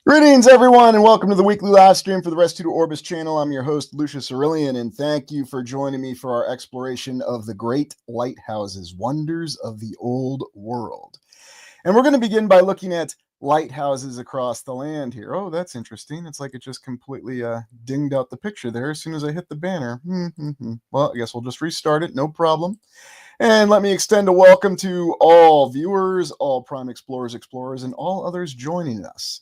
Greetings, everyone, and welcome to the weekly live stream for the Rest 2 to Orbis channel. I'm your host, Lucius Aurelian, and thank you for joining me for our exploration of the great lighthouses, wonders of the old world. And we're going to begin by looking at lighthouses across the land here. Oh, that's interesting. It's like it just completely dinged out the picture there as soon as I hit the banner. Well, I guess we'll just restart it, no problem. And let me extend a welcome to all viewers, all Prime Explorers, and all others joining us.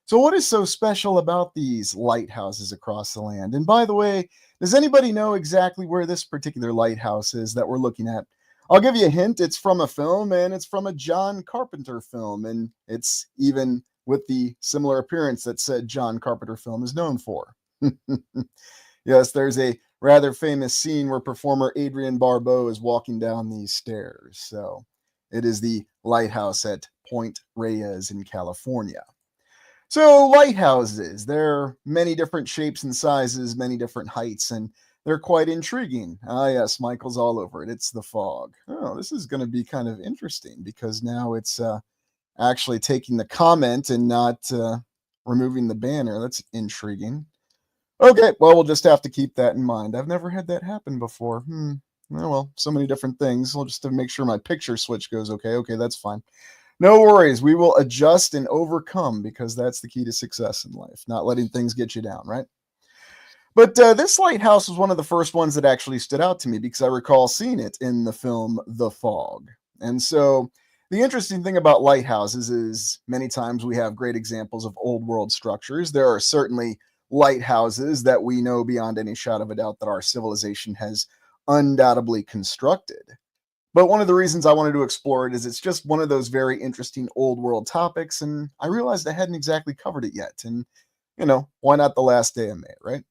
So what is so special about these lighthouses across the land? And by the way, does anybody know exactly where this particular lighthouse is that we're looking at? I'll give you a hint. It's from a film, and it's from a John Carpenter film, and it's even with the similar appearance that said John Carpenter film is known for. Yes, there's a rather famous scene where performer Adrienne Barbeau is walking down these stairs. So it is the lighthouse at Point Reyes in California. So lighthouses, they're many different shapes and sizes, many different heights, and they're quite intriguing. Ah, yes, Michael's all over it. It's the fog. Oh, this is going to be kind of interesting because now it's actually taking the comment and not removing the banner. That's intriguing. Okay, well, we'll just have to keep that in mind. I've never had that happen before. Oh, well, so many different things. We'll just have to make sure my picture switch goes okay. Okay, that's fine. No worries. We will adjust and overcome because that's the key to success in life, not letting things get you down, right? But this lighthouse was one of the first ones that actually stood out to me because I recall seeing it in the film The Fog. And so the interesting thing about lighthouses is many times we have great examples of old world structures. There are certainly lighthouses that we know beyond any shadow of a doubt that our civilization has undoubtedly constructed. But one of the reasons I wanted to explore it is it's just one of those very interesting old world topics, and I realized I hadn't exactly covered it yet. And, why not the last day of May, right?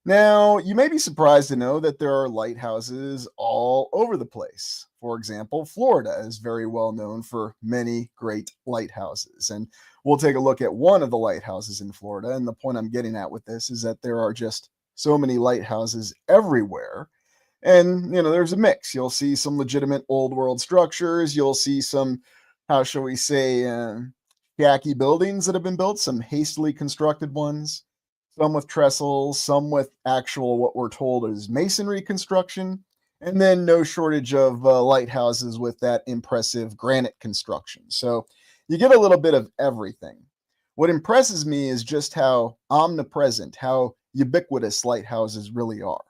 Now, you may be surprised to know that there are lighthouses all over the place. For example, Florida is very well known for many great lighthouses. And we'll take a look at one of the lighthouses in Florida. And the point I'm getting at with this is that there are just so many lighthouses everywhere. And, there's a mix. You'll see some legitimate old world structures. You'll see some, how shall we say, tacky buildings that have been built, some hastily constructed ones, some with trestles, some with actual, what we're told is masonry construction, and then no shortage of lighthouses with that impressive granite construction. So you get a little bit of everything. What impresses me is just how omnipresent, how ubiquitous lighthouses really are.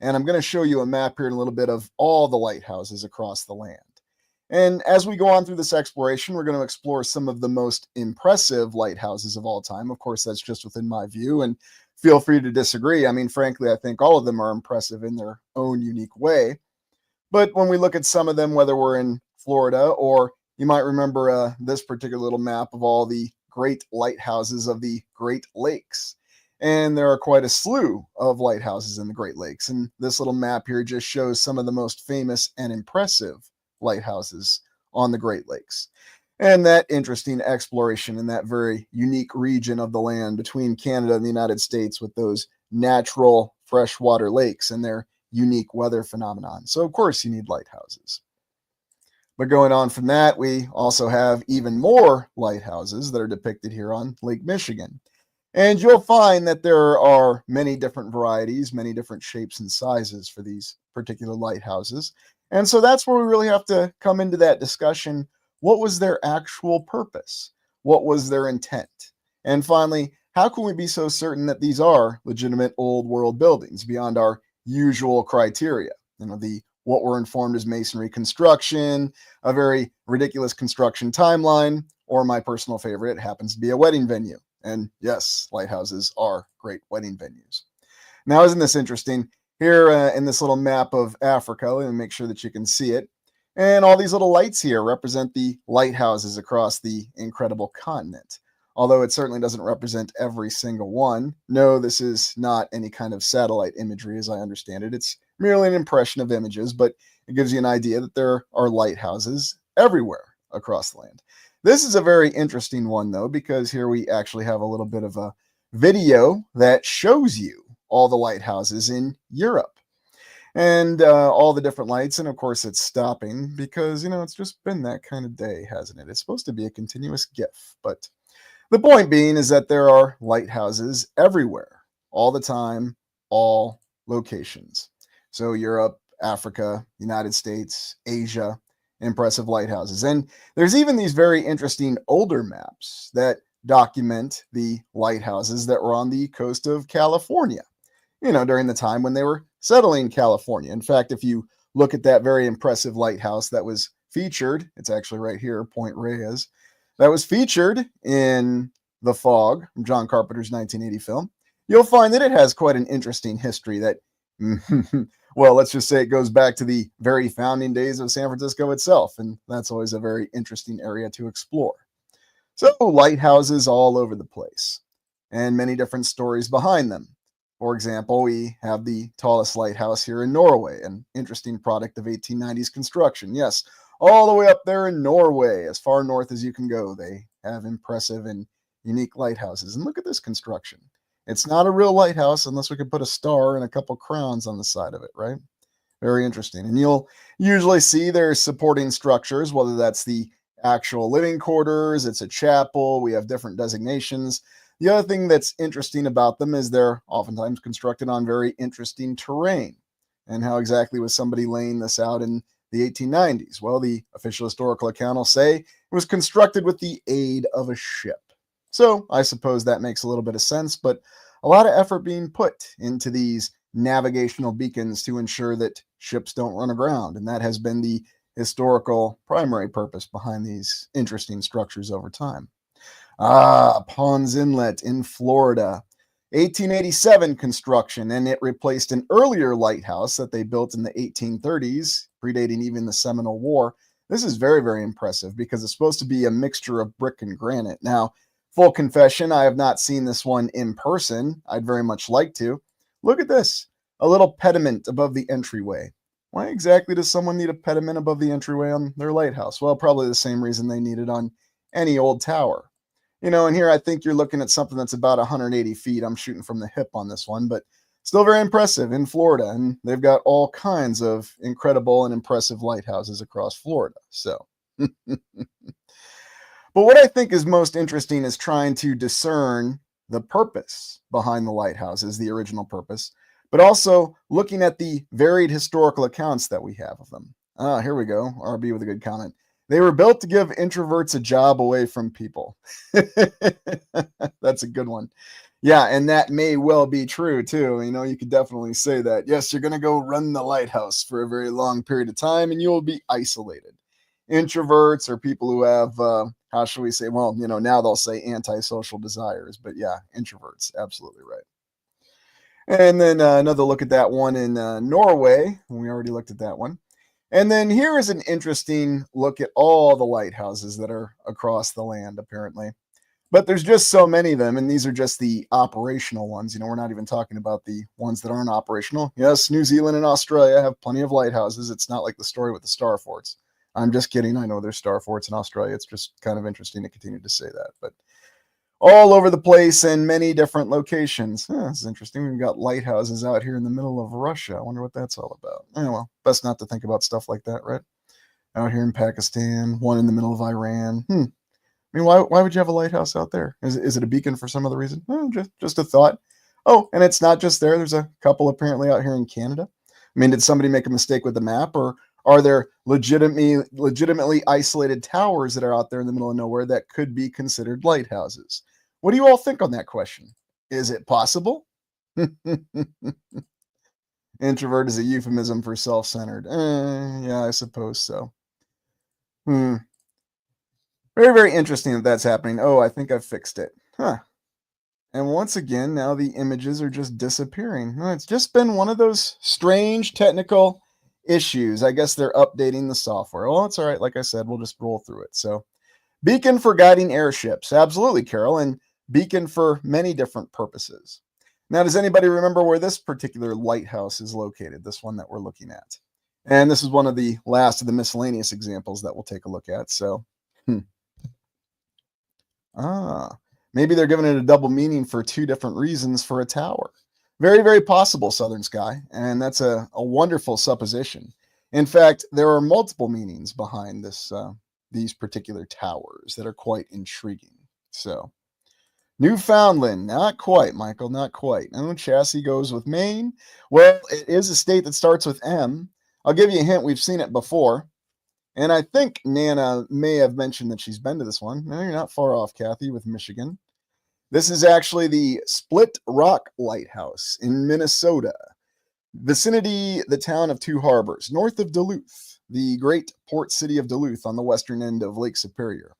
And I'm going to show you a map here in a little bit of all the lighthouses across the land. And as we go on through this exploration, we're going to explore some of the most impressive lighthouses of all time. Of course, that's just within my view, and feel free to disagree. I mean, frankly, I think all of them are impressive in their own unique way. But when we look at some of them, whether we're in Florida or you might remember this particular little map of all the great lighthouses of the Great Lakes. And there are quite a slew of lighthouses in the Great Lakes. And this little map here just shows some of the most famous and impressive lighthouses on the Great Lakes. And that interesting exploration in that very unique region of the land between Canada and the United States with those natural freshwater lakes and their unique weather phenomenon. So, of course, you need lighthouses. But going on from that, we also have even more lighthouses that are depicted here on Lake Michigan. And you'll find that there are many different varieties, many different shapes and sizes for these particular lighthouses. And so that's where we really have to come into that discussion. What was their actual purpose? What was their intent? And finally, how can we be so certain that these are legitimate old world buildings beyond our usual criteria? What we're informed is masonry construction, a very ridiculous construction timeline, or my personal favorite, it happens to be a wedding venue. And yes, lighthouses are great wedding venues. Now, isn't this interesting? Here in this little map of Africa, let me make sure that you can see it. And all these little lights here represent the lighthouses across the incredible continent. Although it certainly doesn't represent every single one. No, this is not any kind of satellite imagery as I understand it. It's merely an impression of images, but it gives you an idea that there are lighthouses everywhere across the land. This is a very interesting one, though, because here we actually have a little bit of a video that shows you all the lighthouses in Europe and all the different lights. And of course, it's stopping because, it's just been that kind of day, hasn't it? It's supposed to be a continuous GIF, but The point being is that there are lighthouses everywhere, all the time, all locations. So Europe, Africa, United States, Asia, impressive lighthouses. And there's even these very interesting older maps that document the lighthouses that were on the coast of California, during the time when they were settling California. In fact, if you look at that very impressive lighthouse that was featured, it's actually right here, Point Reyes, that was featured in The Fog, from John Carpenter's 1980 film, you'll find that it has quite an interesting history that, well, let's just say it goes back to the very founding days of San Francisco itself, and that's always a very interesting area to explore. So, lighthouses all over the place, and many different stories behind them. For example, we have the tallest lighthouse here in Norway, an interesting product of 1890s construction. Yes, all the way up there in Norway, as far north as you can go, they have impressive and unique lighthouses. And look at this construction. It's not a real lighthouse unless we could put a star and a couple crowns on the side of it, right? Very interesting. And you'll usually see their supporting structures, whether that's the actual living quarters, it's a chapel, we have different designations. The other thing that's interesting about them is they're oftentimes constructed on very interesting terrain. And how exactly was somebody laying this out in the 1890s? Well, the official historical account will say it was constructed with the aid of a ship. So I suppose that makes a little bit of sense, but a lot of effort being put into these navigational beacons to ensure that ships don't run aground. And that has been the historical primary purpose behind these interesting structures over time. Pond's Inlet in Florida, 1887 construction, and it replaced an earlier lighthouse that they built in the 1830s, predating even the Seminole War. This is very, very impressive because it's supposed to be a mixture of brick and granite. Now, full confession, I have not seen this one in person. I'd very much like to. Look at this, a little pediment above the entryway. Why exactly does someone need a pediment above the entryway on their lighthouse? Well, probably the same reason they need it on any old tower. And here I think you're looking at something that's about 180 feet. I'm shooting from the hip on this one, but still very impressive in Florida. And they've got all kinds of incredible and impressive lighthouses across Florida. So, but what I think is most interesting is trying to discern the purpose behind the lighthouses, the original purpose, but also looking at the varied historical accounts that we have of them. Here we go. RB with a good comment. They were built to give introverts a job away from people. That's a good one. Yeah, and that may well be true too. You could definitely say that. Yes, you're going to go run the lighthouse for a very long period of time and you will be isolated. Introverts or people who have, how shall we say, well, now they'll say antisocial desires, but yeah, introverts, absolutely right. And then another look at that one in Norway. We already looked at that one. And then here is an interesting look at all the lighthouses that are across the land, apparently. But there's just so many of them, and these are just the operational ones. We're not even talking about the ones that aren't operational. Yes, New Zealand and Australia have plenty of lighthouses. It's not like the story with the star forts. I'm just kidding. I know there's star forts in Australia. It's just kind of interesting to continue to say that. But all over the place and many different locations. This is interesting. We've got lighthouses out here in the middle of Russia. I wonder what that's all about. Well, best not to think about stuff like that, right? Out here in Pakistan, one in the middle of Iran. I mean, why would you have a lighthouse out there? Is it a beacon for some other reason? Just a thought. Oh, and it's not just there. There's a couple apparently out here in Canada. I mean, did somebody make a mistake with the map, or are there legitimately isolated towers that are out there in the middle of nowhere that could be considered lighthouses? What do you all think on that question? Is it possible? Introvert is a euphemism for self-centered. Yeah, I suppose so. Very, very interesting that that's happening. Oh, I think I've fixed it. And once again, now the images are just disappearing. It's just been one of those strange technical issues. I guess they're updating the software. Well, it's all right. Like I said, we'll just roll through it. So, beacon for guiding airships. Absolutely, Carol. And beacon for many different purposes. Now, does anybody remember where this particular lighthouse is located? This one that we're looking at. And this is one of the last of the miscellaneous examples that we'll take a look at. So, maybe they're giving it a double meaning for two different reasons for a tower. Very, very possible, Southern Sky. And that's a wonderful supposition. In fact, there are multiple meanings behind this these particular towers that are quite intriguing. So, Newfoundland, not quite, Michael, not quite. No, chassis goes with Maine. Well, it is a state that starts with M. I'll give you a hint. We've seen it before. And I think Nana may have mentioned that she's been to this one. No, you're not far off, Kathy, with Michigan. This is actually the Split Rock Lighthouse in Minnesota. Vicinity, the town of Two Harbors, north of Duluth, the great port city of Duluth on the western end of Lake Superior,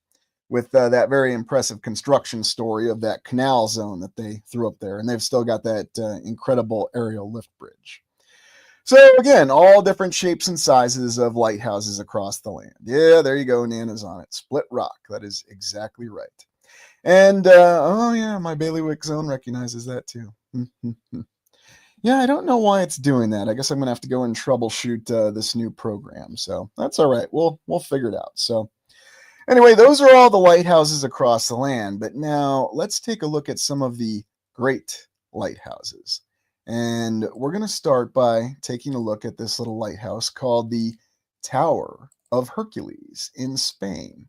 with that very impressive construction story of that canal zone that they threw up there. And they've still got that incredible aerial lift bridge. So again, all different shapes and sizes of lighthouses across the land. Yeah, there you go. Nana's on it. Split Rock. That is exactly right. And oh yeah, my bailiwick zone recognizes that too. Yeah, I don't know why it's doing that. I guess I'm gonna have to go and troubleshoot this new program. So that's all right. We'll figure it out. So anyway, those are all the lighthouses across the land. But now let's take a look at some of the great lighthouses. And we're going to start by taking a look at this little lighthouse called the Tower of Hercules in Spain.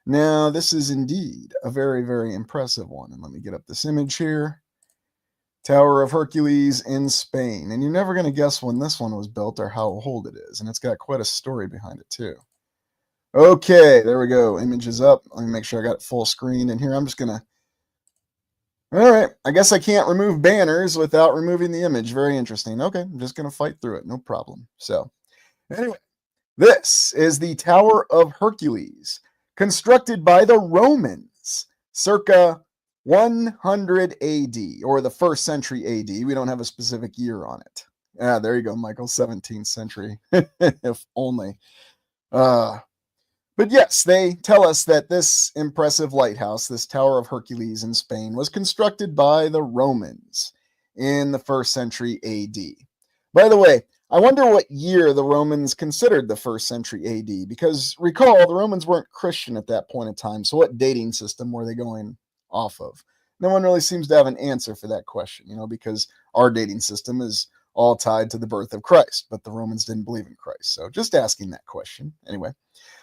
Now, this is indeed a very, very impressive one. And let me get up this image here. Tower of Hercules in Spain. And you're never going to guess when this one was built or how old it is. And it's got quite a story behind it, too. Okay, there we go. Image is up. Let me make sure I got it full screen. And here I'm just going to... All right, I guess I can't remove banners without removing the image. Very interesting. Okay, I'm just going to fight through it. No problem. So, anyway, this is the Tower of Hercules, constructed by the Romans circa 100 AD, or the 1st century AD. We don't have a specific year on it. Ah, there you go, Michael, 17th century. If only. But yes, they tell us that this impressive lighthouse, this Tower of Hercules in Spain, was constructed by the Romans in the 1st century AD. By the way, I wonder what year the Romans considered the 1st century AD, because recall, the Romans weren't Christian at that point in time, so what dating system were they going off of? No one really seems to have an answer for that question, because our dating system is all tied to the birth of Christ, but the Romans didn't believe in Christ. So just asking that question. Anyway.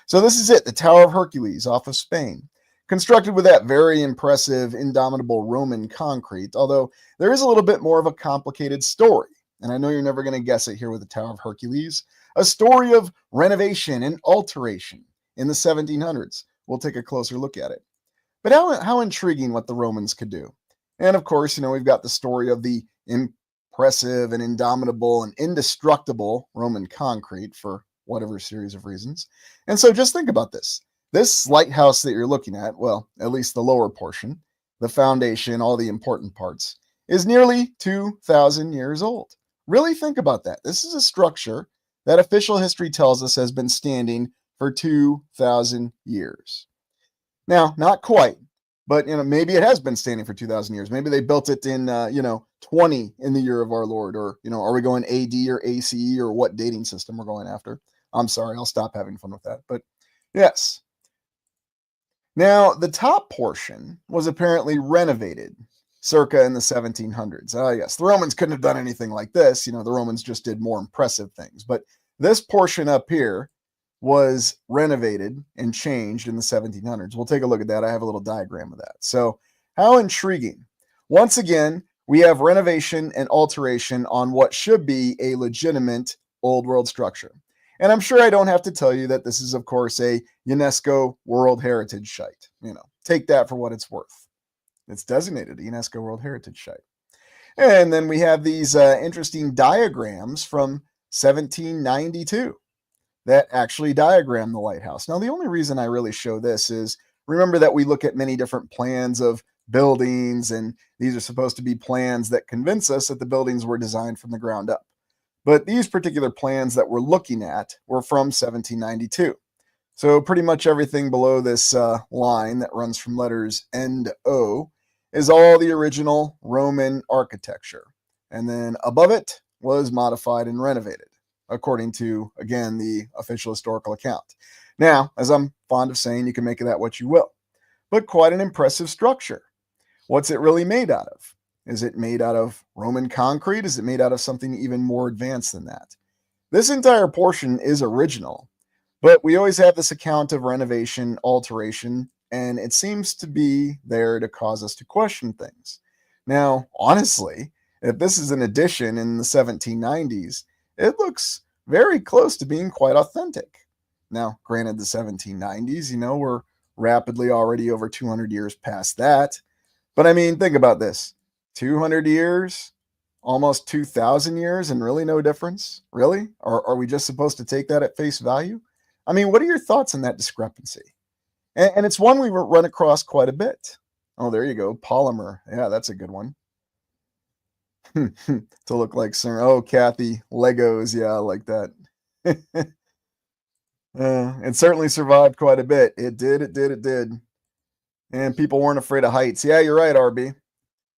So this is it, the Tower of Hercules off of Spain, constructed with that very impressive, indomitable Roman concrete, although there is a little bit more of a complicated story, and I know you're never going to guess it here with the Tower of Hercules, a story of renovation and alteration in the 1700s. We'll take a closer look at it. But how intriguing what the Romans could do. And of course, we've got the story of the impressive and indomitable and indestructible Roman concrete for whatever series of reasons. And so just think about this. This lighthouse that you're looking at, well, at least the lower portion, the foundation, all the important parts, is nearly 2,000 years old. Really think about that. This is a structure that official history tells us has been standing for 2,000 years. Now, not quite, but maybe it has been standing for 2,000 years. Maybe they built it in 20 in the year of our Lord, or are we going AD or ACE, or what dating system we're going after? I'm sorry, I'll stop having fun with that. But yes. Now, the top portion was apparently renovated circa in the 1700s. Yes, the Romans couldn't have done anything like this. The Romans just did more impressive things. But this portion up here was renovated and changed in the 1700s. We'll take a look at that. I have a little diagram of that. So how intriguing. Once again, we have renovation and alteration on what should be a legitimate old world structure. And I'm sure I don't have to tell you that this is, of course, a UNESCO World Heritage Site. Take that for what it's worth. It's designated a UNESCO World Heritage Site. And then we have these interesting diagrams from 1792 that actually diagram the lighthouse. Now, the only reason I really show this is, remember that we look at many different plans of buildings, and these are supposed to be plans that convince us that the buildings were designed from the ground up. But these particular plans that we're looking at were from 1792. So pretty much everything below this line that runs from letters N to O is all the original Roman architecture. And then above it was modified and renovated, according to, again, the official historical account. Now, as I'm fond of saying, you can make of that what you will. But quite an impressive structure. What's it really made out of? Is it made out of Roman concrete? Is it made out of something even more advanced than that? This entire portion is original, but we always have this account of renovation, alteration, and it seems to be there to cause us to question things. Now, honestly, if this is an addition in the 1790s, it looks very close to being quite authentic. Now, granted, the 1790s, we're rapidly already over 200 years past that. But I mean, think about this 200 years, almost 2,000 years, and really no difference? Really? Or are we just supposed to take that at face value? I mean, what are your thoughts on that discrepancy? And it's one we run across quite a bit. Oh, there you go. Polymer. Yeah, that's a good one. To look like some, oh, Kathy, Legos. Yeah, I like that. It certainly survived quite a bit. It did. And people weren't afraid of heights. Yeah, you're right, RB.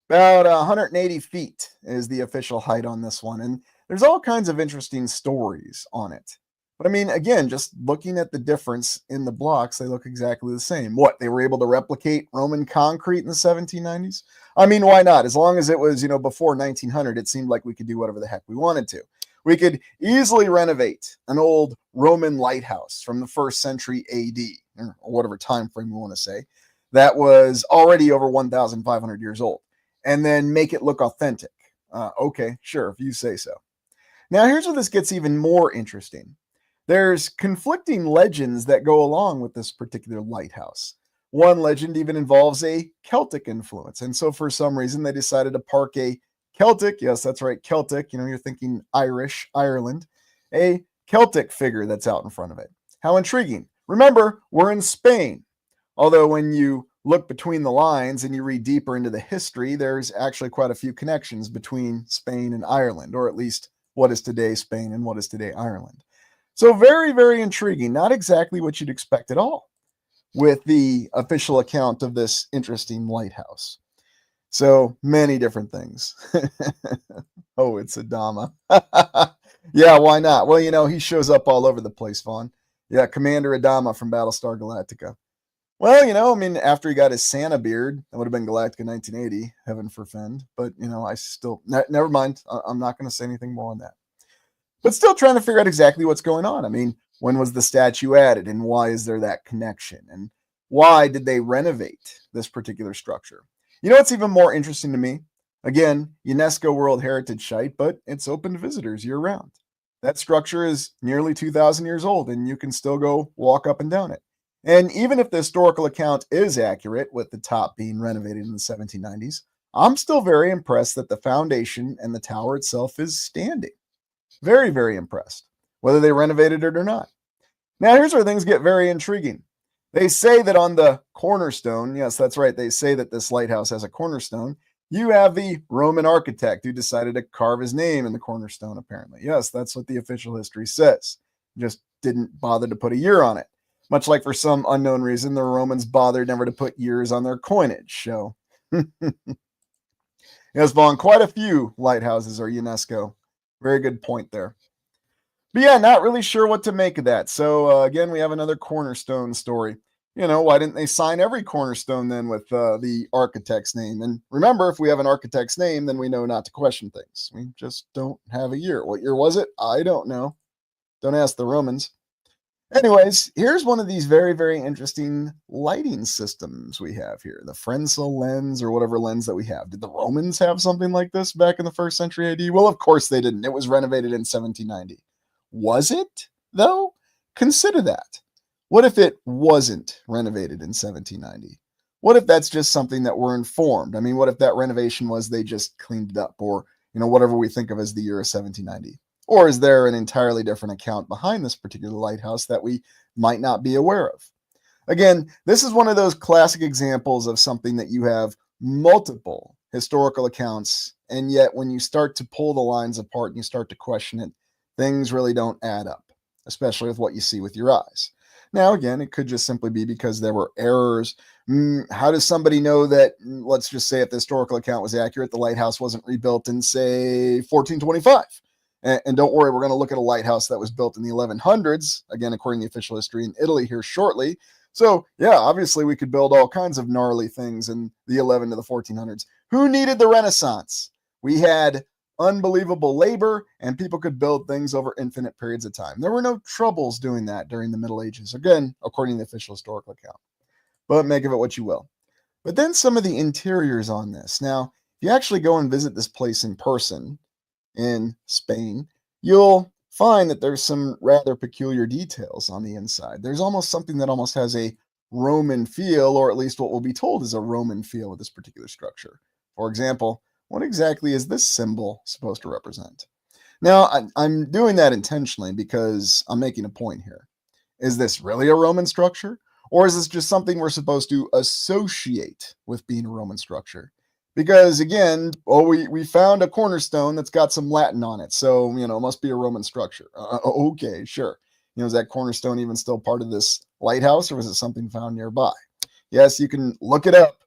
About 180 feet is the official height on this one. And there's all kinds of interesting stories on it. But I mean, again, just looking at the difference in the blocks, they look exactly the same. What, they were able to replicate Roman concrete in the 1790s? I mean, why not? As long as it was, before 1900, it seemed like we could do whatever the heck we wanted to. We could easily renovate an old Roman lighthouse from the first century AD, or whatever time frame we want to say, that was already over 1,500 years old, and then make it look authentic. Okay, sure, if you say so. Now, here's where this gets even more interesting. There's conflicting legends that go along with this particular lighthouse. One legend even involves a Celtic influence, and so for some reason they decided to park a Celtic, yes, that's right, Celtic, you're thinking Irish, Ireland, a Celtic figure that's out in front of it. How intriguing. Remember, we're in Spain. Although when you look between the lines and you read deeper into the history, there's actually quite a few connections between Spain and Ireland, or at least what is today Spain and what is today Ireland. So very, very intriguing. Not exactly what you'd expect at all with the official account of this interesting lighthouse. So many different things. Oh, it's Adama. Yeah, why not? Well, he shows up all over the place, Vaughn. Yeah, Commander Adama from Battlestar Galactica. Well, I mean, after he got his Santa beard, that would have been Galactica 1980, heaven forfend. But, I still, never mind. I'm not going to say anything more on that. But still trying to figure out exactly what's going on. I mean, when was the statue added and why is there that connection? And why did they renovate this particular structure? What's even more interesting to me? Again, UNESCO World Heritage Site, but it's open to visitors year round. That structure is nearly 2,000 years old and you can still go walk up and down it. And even if the historical account is accurate, with the top being renovated in the 1790s, I'm still very impressed that the foundation and the tower itself is standing. Very, very impressed, whether they renovated it or not. Now, here's where things get very intriguing. They say that on the cornerstone, yes, that's right, they say that this lighthouse has a cornerstone. You have the Roman architect who decided to carve his name in the cornerstone, apparently. Yes, that's what the official history says. Just didn't bother to put a year on it. Much like for some unknown reason, the Romans bothered never to put years on their coinage. So, yes, Vaughn, quite a few lighthouses are UNESCO. Very good point there. But yeah, not really sure what to make of that. So, again, we have another cornerstone story. Why didn't they sign every cornerstone then with the architect's name? And remember, if we have an architect's name, then we know not to question things. We just don't have a year. What year was it? I don't know. Don't ask the Romans. Anyways, here's one of these very, very interesting lighting systems we have here. The Fresnel lens, or whatever lens that we have. Did the Romans have something like this back in the first century AD? Well, of course they didn't. It was renovated in 1790. Was it, though? Consider that. What if it wasn't renovated in 1790? What if that's just something that we're informed? I mean, what if that renovation was they just cleaned it up, or, whatever we think of as the year of 1790? Or is there an entirely different account behind this particular lighthouse that we might not be aware of? Again, this is one of those classic examples of something that you have multiple historical accounts, and yet when you start to pull the lines apart and you start to question it, things really don't add up, especially with what you see with your eyes. Now, again, it could just simply be because there were errors. How does somebody know that, let's just say if the historical account was accurate, the lighthouse wasn't rebuilt in, say, 1425? And don't worry, we're going to look at a lighthouse that was built in the 1100s, again, according to the official history in Italy here shortly. So, yeah, obviously we could build all kinds of gnarly things in the 11 to the 1400s. Who needed the Renaissance? We had unbelievable labor, and people could build things over infinite periods of time. There were no troubles doing that during the Middle Ages, again, according to the official historical account. but make of it what you will. But then some of the interiors on this. Now, if you actually go and visit this place in person in Spain, you'll find that there's some rather peculiar details on the inside. There's almost something that almost has a Roman feel, or at least what will be told is a Roman feel with this particular structure. For example, what exactly is this symbol supposed to represent? Now, I'm doing that intentionally because I'm making a point here. Is this really a Roman structure? Or is this just something we're supposed to associate with being a Roman structure? Because again, we found a cornerstone that's got some Latin on it. So, it must be a Roman structure. Okay, sure. Is that cornerstone even still part of this lighthouse, or was it something found nearby? Yes, you can look it up,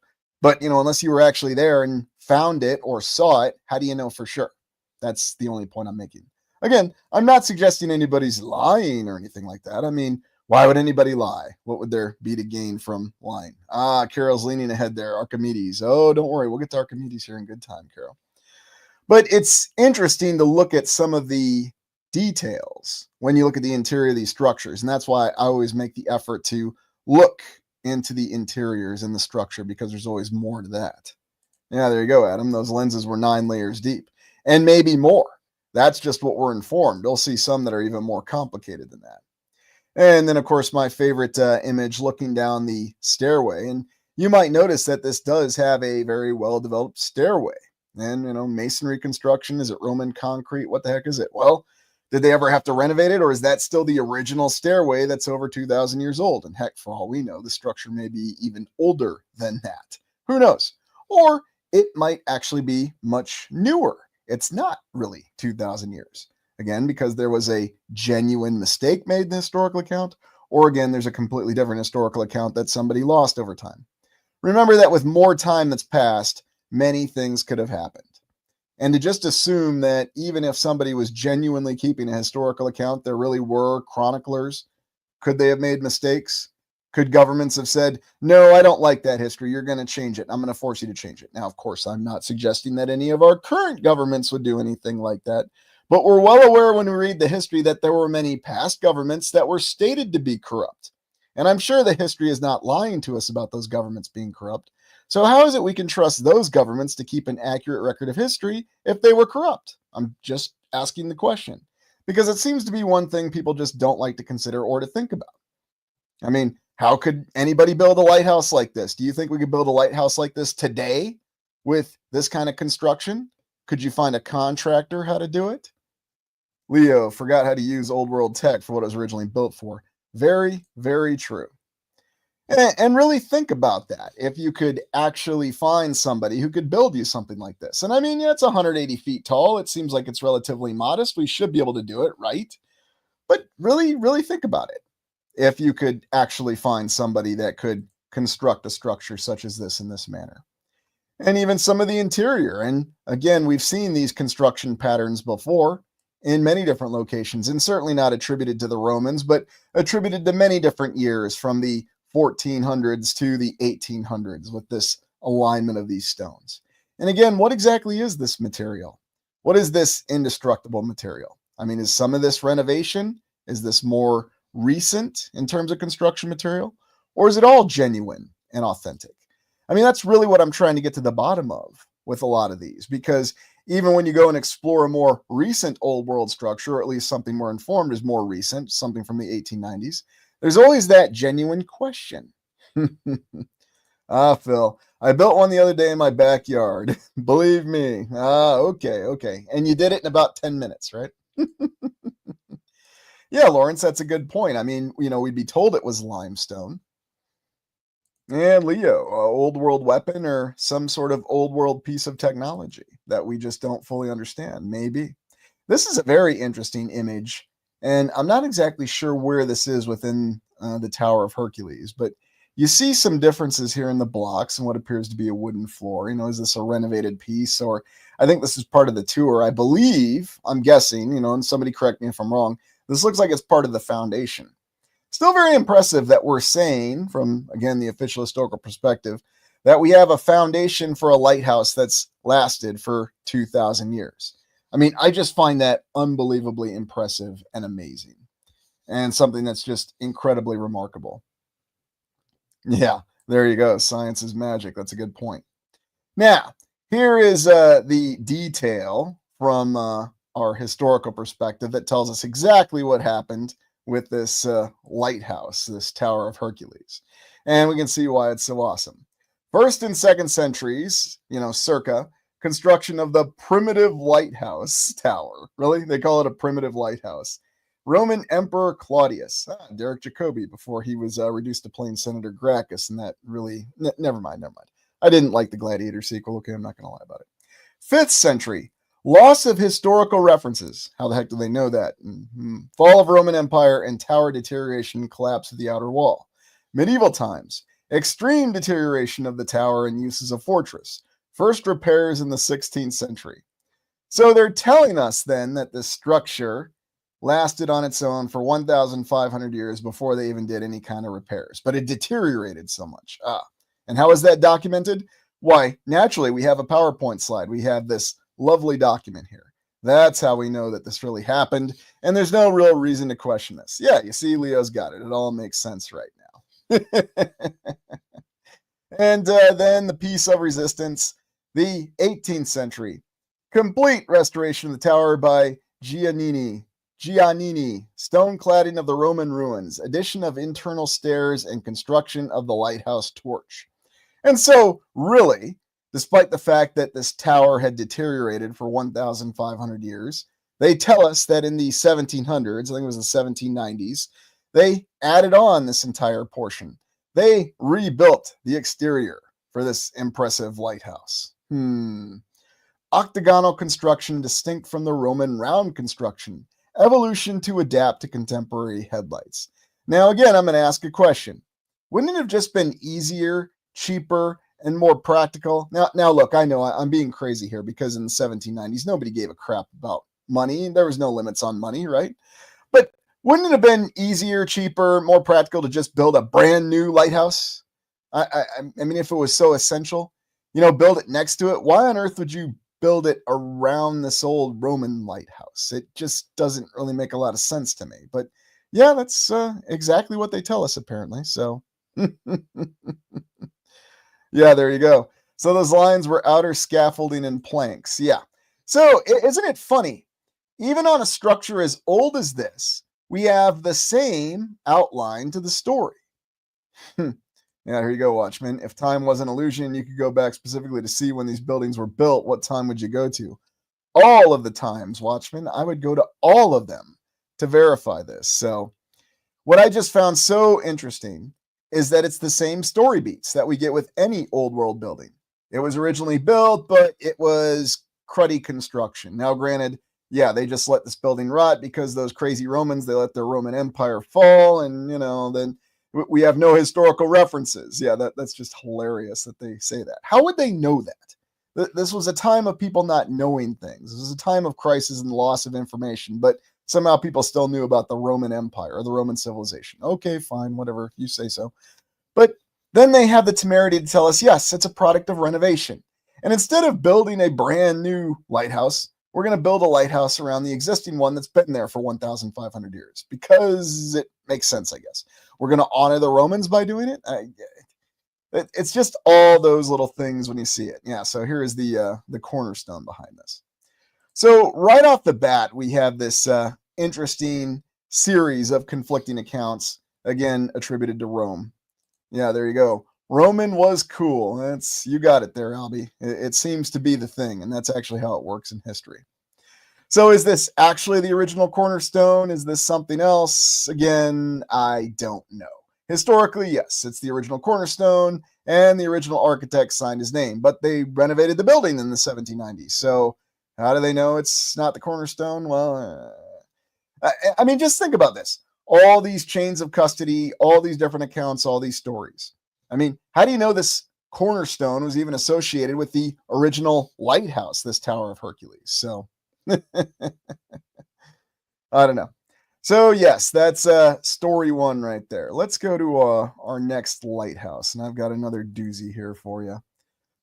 but unless you were actually there and found it or saw it, how do you know for sure? That's the only point I'm making. Again, I'm not suggesting anybody's lying or anything like that. I mean, why would anybody lie? What would there be to gain from lying? Carol's leaning ahead there. Archimedes. Oh, don't worry. We'll get to Archimedes here in good time, Carol. But it's interesting to look at some of the details when you look at the interior of these structures. And that's why I always make the effort to look into the interiors and the structure, because there's always more to that. Yeah, there you go, Adam. Those lenses were 9 layers deep, and maybe more. That's just what we're informed. You'll see some that are even more complicated than that. And then, of course, my favorite image looking down the stairway. And you might notice that this does have a very well-developed stairway. And, masonry construction, is it Roman concrete? What the heck is it? Well, did they ever have to renovate it, or is that still the original stairway that's over 2,000 years old? And heck, for all we know, the structure may be even older than that. Who knows? Or it might actually be much newer. It's not really 2,000 years. Again, because there was a genuine mistake made in the historical account, or again, there's a completely different historical account that somebody lost over time. Remember that with more time that's passed, many things could have happened. And to just assume that even if somebody was genuinely keeping a historical account, there really were chroniclers, could they have made mistakes? Could governments have said, no, I don't like that history, you're going to change it, I'm going to force you to change it? Now, of course, I'm not suggesting that any of our current governments would do anything like that. But we're well aware when we read the history that there were many past governments that were stated to be corrupt. And I'm sure the history is not lying to us about those governments being corrupt. So how is it we can trust those governments to keep an accurate record of history if they were corrupt? I'm just asking the question, because it seems to be one thing people just don't like to consider or to think about. I mean, how could anybody build a lighthouse like this? Do you think we could build a lighthouse like this today with this kind of construction? Could you find a contractor how to do it? Leo forgot how to use old world tech for what it was originally built for. Very, very true. And really think about that. If you could actually find somebody who could build you something like this. And I mean, yeah, it's 180 feet tall. It seems like it's relatively modest. We should be able to do it, right? But really, really think about it. If you could actually find somebody that could construct a structure such as this in this manner. And even some of the interior. And again, we've seen these construction patterns before in many different locations, and certainly not attributed to the Romans, but attributed to many different years from the 1400s to the 1800s with this alignment of these stones. And again, what exactly is this material? What is this indestructible material? I mean, is some of this renovation? Is this more recent in terms of construction material? Or is it all genuine and authentic? I mean, that's really what I'm trying to get to the bottom of with a lot of these, because even when you go and explore a more recent old world structure, or at least something more informed is more recent, something from the 1890s, there's always that genuine question. Phil, I built one the other day in my backyard. Believe me. Okay. And you did it in about 10 minutes, right? Yeah, Lawrence, that's a good point. I mean, we'd be told it was limestone. And Leo, old world weapon or some sort of old world piece of technology that we just don't fully understand. Maybe. This is a very interesting image, and I'm not exactly sure where this is within the Tower of Hercules, but you see some differences here in the blocks and what appears to be a wooden floor. Is this a renovated piece? Or I think this is part of the tour. I believe, I'm guessing, and somebody correct me if I'm wrong, this looks like it's part of the foundation. Still very impressive that we're saying, from, again, the official historical perspective, that we have a foundation for a lighthouse that's lasted for 2,000 years. I mean, I just find that unbelievably impressive and amazing, and something that's just incredibly remarkable. Yeah, There you go. Science is magic. That's a good point. Now, here is the detail from our historical perspective that tells us exactly what happened with this lighthouse, this Tower of Hercules. And we can see why it's so awesome. First and second centuries, circa, construction of the primitive lighthouse tower. Really? They call it a primitive lighthouse. Roman Emperor Claudius, Derek Jacobi, before he was reduced to plain Senator Gracchus, and that really, never mind. I didn't like the Gladiator sequel. Okay, I'm not going to lie about it. 5th century, loss of historical references. How the heck do they know that? Fall of Roman Empire and tower deterioration, collapse of the outer wall. Medieval times, extreme deterioration of the tower and use as a fortress. First repairs in the 16th century. So they're telling us then that this structure lasted on its own for 1,500 years before they even did any kind of repairs, but it deteriorated so much. And how is that documented? Why, naturally, we have a PowerPoint slide. We have this lovely document here. That's how we know that this really happened, and there's no real reason to question this. Yeah, you see, Leo's got it. It all makes sense right now. And then the Peace of Resistance, the 18th century. Complete restoration of the tower by Giannini, stone cladding of the Roman ruins, addition of internal stairs, and construction of the lighthouse torch. And so, really, despite the fact that this tower had deteriorated for 1,500 years, they tell us that in the 1700s, I think it was the 1790s, they added on this entire portion. They rebuilt the exterior for this impressive lighthouse. Octagonal construction distinct from the Roman round construction. Evolution to adapt to contemporary headlights. Now, again, I'm going to ask a question. Wouldn't it have just been easier, cheaper, and more practical? Now, look, I know I'm being crazy here because in the 1790s, nobody gave a crap about money. There was no limits on money, right? But wouldn't it have been easier, cheaper, more practical to just build a brand new lighthouse? I mean, if it was so essential, build it next to it. Why on earth would you build it around this old Roman lighthouse? It just doesn't really make a lot of sense to me. But yeah, that's exactly what they tell us, apparently. So yeah, there you go. So those lines were outer scaffolding and planks. Yeah. So isn't it funny? Even on a structure as old as this, we have the same outline to the story. Yeah, here you go, Watchmen. If time was an illusion, you could go back specifically to see when these buildings were built. What time would you go to? All of the times, Watchmen. I would go to all of them to verify this. So what I just found so interesting is that it's the same story beats that we get with any old world building. It was originally built, but it was cruddy construction. Now, granted, yeah, they just let this building rot because those crazy Romans, they let their Roman Empire fall, and, then we have no historical references. Yeah, that's just hilarious that they say that. How would they know that? This was a time of people not knowing things. This was a time of crisis and loss of information, but somehow people still knew about the Roman Empire or the Roman civilization. Okay, fine, whatever, you say so. But then they have the temerity to tell us, yes, it's a product of renovation. And instead of building a brand new lighthouse, we're going to build a lighthouse around the existing one that's been there for 1,500 years because it makes sense, I guess. We're going to honor the Romans by doing it. It's just all those little things when you see it. Yeah, so here is the cornerstone behind this. So right off the bat, we have this interesting series of conflicting accounts, again, attributed to Rome. Yeah, there you go. Roman was cool. You got it there, Albie. It seems to be the thing, and that's actually how it works in history. So is this actually the original cornerstone? Is this something else? Again, I don't know. Historically, yes, it's the original cornerstone, and the original architect signed his name, but they renovated the building in the 1790s. So how do they know it's not the cornerstone? Well, I mean, just think about this. All these chains of custody, all these different accounts, all these stories. I mean, how do you know this cornerstone was even associated with the original lighthouse, this Tower of Hercules? So I don't know. So yes, that's story one right there. Let's go to our next lighthouse, and I've got another doozy here for you.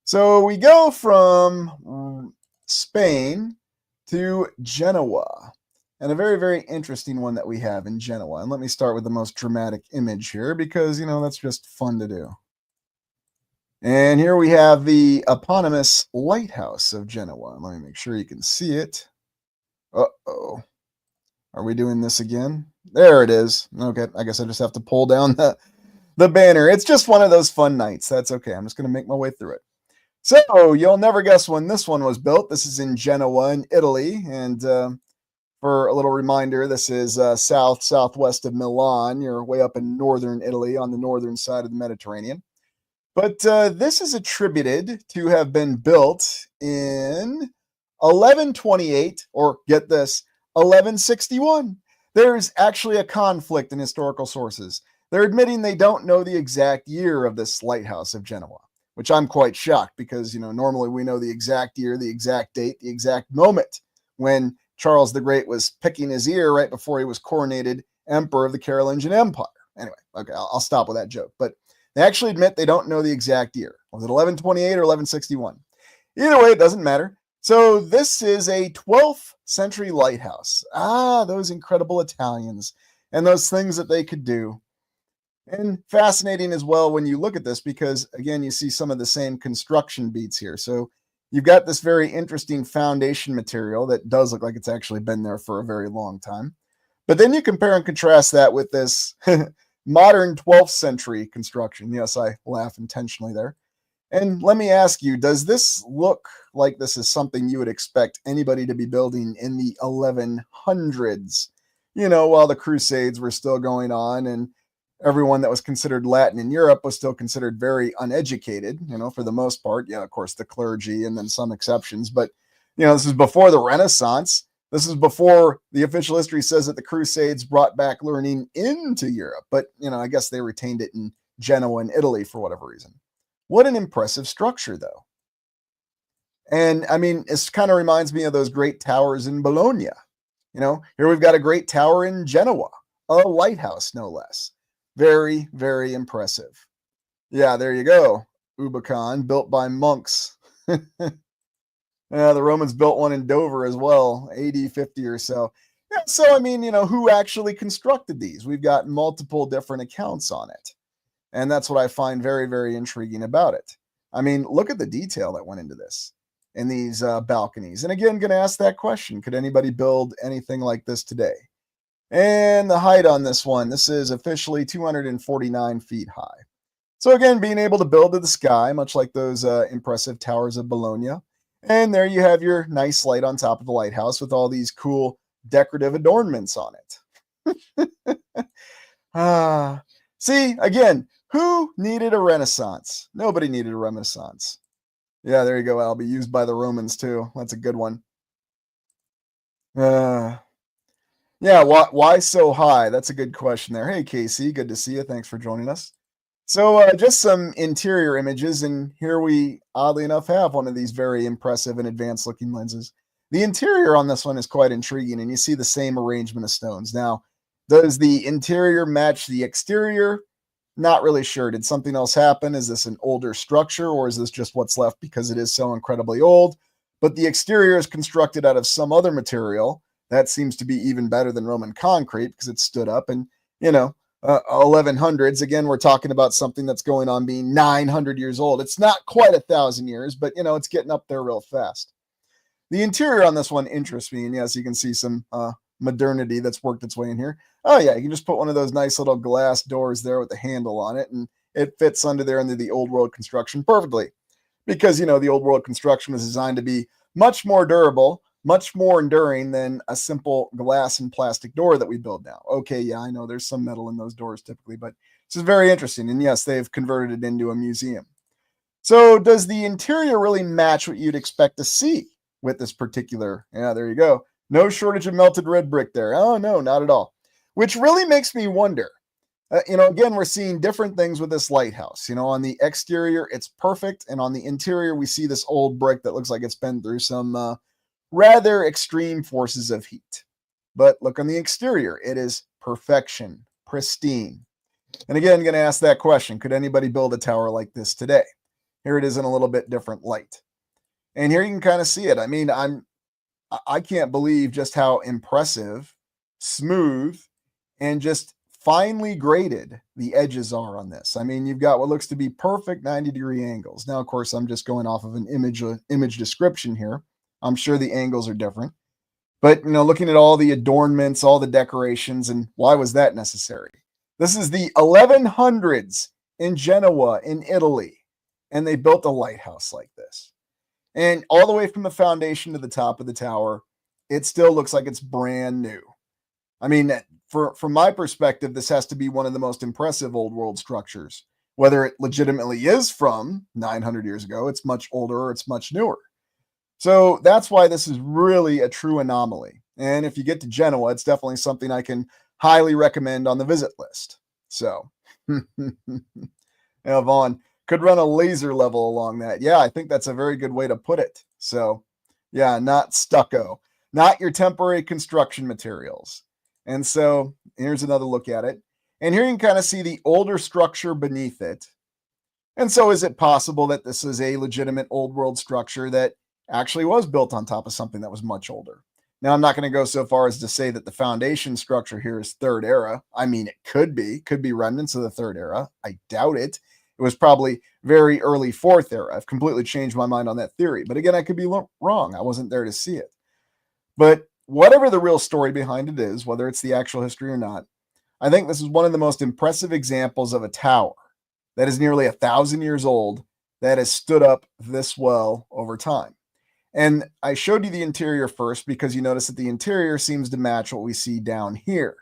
So we go from Spain to Genoa, and a very, very interesting one that we have in Genoa. And let me start with the most dramatic image here because, that's just fun to do. And here we have the eponymous lighthouse of Genoa. Let me make sure you can see it. Uh-oh. Are we doing this again? There it is. Okay, I guess I just have to pull down the banner. It's just one of those fun nights. That's okay. I'm just going to make my way through it. So you'll never guess when this one was built. This is in Genoa in Italy. And for a little reminder, this is southwest of Milan. You're way up in northern Italy on the northern side of the Mediterranean. But this is attributed to have been built in 1128, or get this, 1161. There's actually a conflict in historical sources. They're admitting they don't know the exact year of this lighthouse of Genoa, which I'm quite shocked because, normally we know the exact year, the exact date, the exact moment when Charles the Great was picking his ear right before he was coronated Emperor of the Carolingian Empire. Anyway, okay, I'll stop with that joke. But they actually admit they don't know the exact year. Was it 1128 or 1161? Either way, it doesn't matter. So this is a 12th century lighthouse. Those incredible Italians and those things that they could do. And fascinating as well when you look at this because, again, you see some of the same construction beats here. So you've got this very interesting foundation material that does look like it's actually been there for a very long time. But then you compare and contrast that with this modern 12th century construction. Yes, I laugh intentionally there. And let me ask you, does this look like this is something you would expect anybody to be building in the 1100s? While the Crusades were still going on and everyone that was considered Latin in Europe was still considered very uneducated, for the most part. Yeah, of course, the clergy and then some exceptions. But, this is before the Renaissance. This is before the official history says that the Crusades brought back learning into Europe. But, I guess they retained it in Genoa and Italy for whatever reason. What an impressive structure, though. And, it kind of reminds me of those great towers in Bologna. Here we've got a great tower in Genoa, a lighthouse, no less. Very, very impressive. Yeah, there you go. Ubicon, built by monks. The Romans built one in Dover as well, AD 50 or so. Yeah, so, who actually constructed these? We've got multiple different accounts on it. And that's what I find very, very intriguing about it. Look at the detail that went into this in these balconies. And again, going to ask that question. Could anybody build anything like this today? And the height on this one, this is officially 249 feet high. So again, being able to build to the sky, much like those impressive towers of Bologna. And there you have your nice light on top of the lighthouse with all these cool decorative adornments on it. See, again, who needed a Renaissance? Nobody needed a Renaissance. Yeah, there you go, Albie. Used by the Romans too. That's a good one. Yeah, why so high? That's a good question there. Hey, Casey, good to see you. Thanks for joining us. So just some interior images, and here we, oddly enough, have one of these very impressive and advanced-looking lenses. The interior on this one is quite intriguing, and you see the same arrangement of stones. Now, does the interior match the exterior? Not really sure. Did something else happen? Is this an older structure, or is this just what's left because it is so incredibly old? But the exterior is constructed out of some other material. That seems to be even better than Roman concrete because it stood up. And, 1100s, again, we're talking about something that's going on being 900 years old. It's not quite 1,000 years, but, it's getting up there real fast. The interior on this one interests me. And yes, you can see some modernity that's worked its way in here. Oh yeah, you can just put one of those nice little glass doors there with the handle on it, and it fits under the old world construction perfectly. Because, the old world construction was designed to be much more durable, much more enduring than a simple glass and plastic door that we build now. Okay, yeah, I know there's some metal in those doors typically, but this is very interesting. And yes, they've converted it into a museum. So does the interior really match what you'd expect to see with this particular? Yeah, there you go. No shortage of melted red brick there. Oh, no, not at all. Which really makes me wonder. Again, we're seeing different things with this lighthouse. On the exterior, it's perfect. And on the interior, we see this old brick that looks like it's been through some rather extreme forces of heat. But look on the exterior. It is perfection, pristine. And again, I'm going to ask that question. Could anybody build a tower like this today? Here it is in a little bit different light. And here you can kind of see it. I can't believe just how impressive, smooth, and just finely graded the edges are on this. I mean, you've got what looks to be perfect 90-degree angles. Now, of course, I'm just going off of an image description here. I'm sure the angles are different. But, looking at all the adornments, all the decorations, and why was that necessary? This is the 1100s in Genoa in Italy, and they built a lighthouse like this. And all the way from the foundation to the top of the tower, it still looks like it's brand new. I mean, from my perspective, this has to be one of the most impressive old world structures. Whether it legitimately is from 900 years ago, it's much older, or it's much newer. So that's why this is really a true anomaly. And if you get to Genoa, it's definitely something I can highly recommend on the visit list. So, Vaughn could run a laser level along that. Yeah, I think that's a very good way to put it. So, yeah, not stucco, not your temporary construction materials. And so here's another look at it. And here you can kind of see the older structure beneath it. And so is it possible that this is a legitimate old world structure that actually was built on top of something that was much older? Now, I'm not going to go so far as to say that the foundation structure here is third era. I mean, it could be remnants of the third era. I doubt it. It was probably very early fourth era. I've completely changed my mind on that theory. But again, I could be wrong. I wasn't there to see it. But whatever the real story behind it is, whether it's the actual history or not, I think this is one of the most impressive examples of a tower that is nearly 1,000 years old that has stood up this well over time. And I showed you the interior first because you notice that the interior seems to match what we see down here.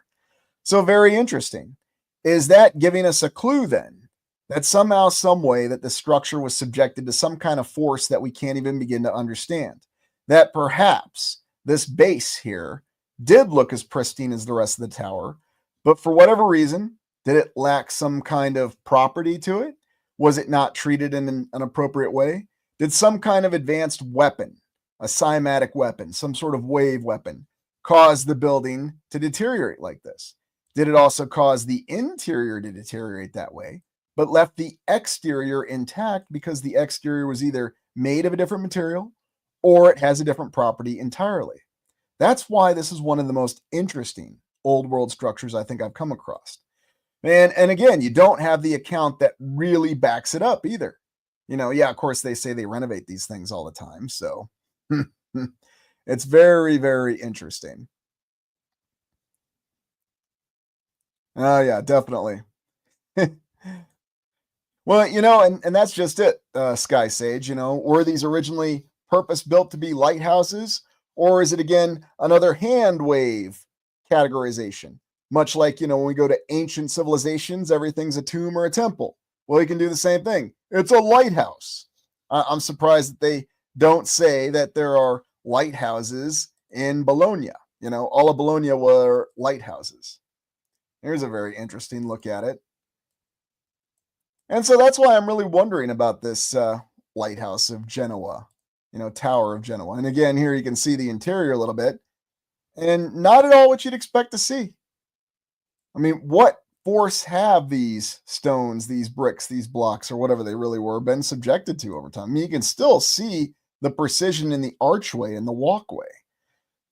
So very interesting. Is that giving us a clue then that somehow, some way that the structure was subjected to some kind of force that we can't even begin to understand? That perhaps this base here did look as pristine as the rest of the tower, but for whatever reason, did it lack some kind of property to it? Was it not treated in an appropriate way? Did some kind of advanced weapon, a cymatic weapon, some sort of wave weapon, cause the building to deteriorate like this? Did it also cause the interior to deteriorate that way, but left the exterior intact because the exterior was either made of a different material or it has a different property entirely? That's why this is one of the most interesting old world structures I think I've come across. And again, you don't have the account that really backs it up either. Yeah, of course, they say they renovate these things all the time. So it's very, very interesting. Oh, yeah, definitely. Well, and that's just it, Sky Sage. Were these originally purpose built to be lighthouses? Or is it, again, another hand wave categorization? Much like, when we go to ancient civilizations, everything's a tomb or a temple. Well, you can do the same thing. It's a lighthouse. I'm surprised that they don't say that there are lighthouses in Bologna. All of Bologna were lighthouses. Here's a very interesting look at it. And so that's why I'm really wondering about this lighthouse of Genoa, Tower of Genoa. And again, here you can see the interior a little bit, and not at all what you'd expect to see. I mean, what force have these stones, these bricks, these blocks, or whatever they really were, been subjected to over time? I mean, you can still see the precision in the archway and the walkway.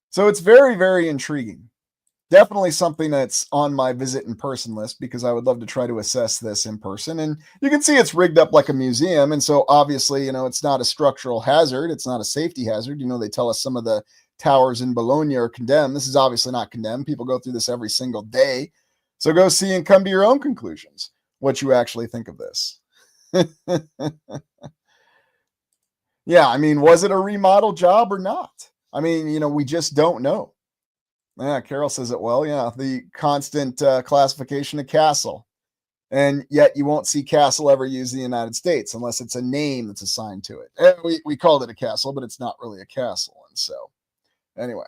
So it's very, very intriguing. Definitely something that's on my visit in person list because I would love to try to assess this in person. And you can see it's rigged up like a museum. And so obviously, it's not a structural hazard. It's not a safety hazard. They tell us some of the towers in Bologna are condemned. This is obviously not condemned. People go through this every single day. So go see and come to your own conclusions, what you actually think of this. Yeah, I mean, was it a remodel job or not? I mean, we just don't know. Yeah, Carol says it well. Yeah, the constant classification of castle. And yet you won't see castle ever used in the United States unless it's a name that's assigned to it. We called it a castle, but it's not really a castle. And so, anyway.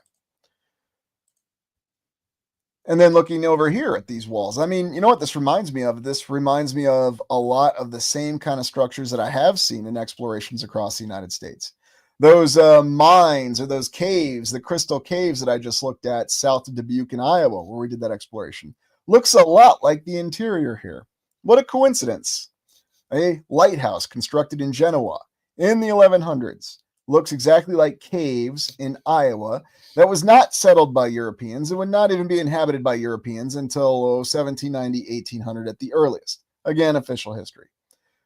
And then looking over here at these walls, I mean, you know what this reminds me of? This reminds me of a lot of the same kind of structures that I have seen in explorations across the United States. Those mines or those caves, the crystal caves that I just looked at south of Dubuque in Iowa, where we did that exploration, looks a lot like the interior here. What a coincidence. A lighthouse constructed in Genoa in the 1100s looks exactly like caves in Iowa that was not settled by Europeans and would not even be inhabited by Europeans until 1790, 1800 at the earliest. Again, official history.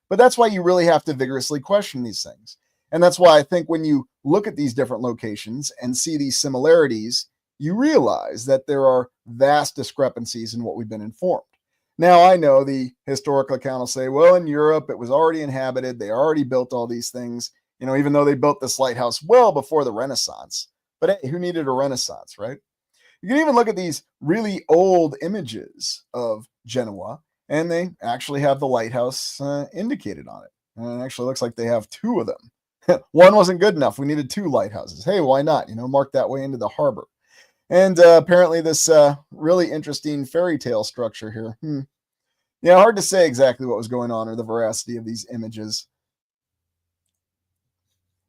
But that's why you really have to vigorously question these things. And that's why I think when you look at these different locations and see these similarities, you realize that there are vast discrepancies in what we've been informed. Now, I know the historical account will say, well, in Europe, it was already inhabited. They already built all these things, even though they built this lighthouse well before the Renaissance. But hey, who needed a Renaissance, right? You can even look at these really old images of Genoa, and they actually have the lighthouse indicated on it. And it actually looks like they have two of them. One wasn't good enough. We needed two lighthouses. Hey, why not? Mark that way into the harbor. And apparently this really interesting fairy tale structure here. Yeah, hard to say exactly what was going on or the veracity of these images.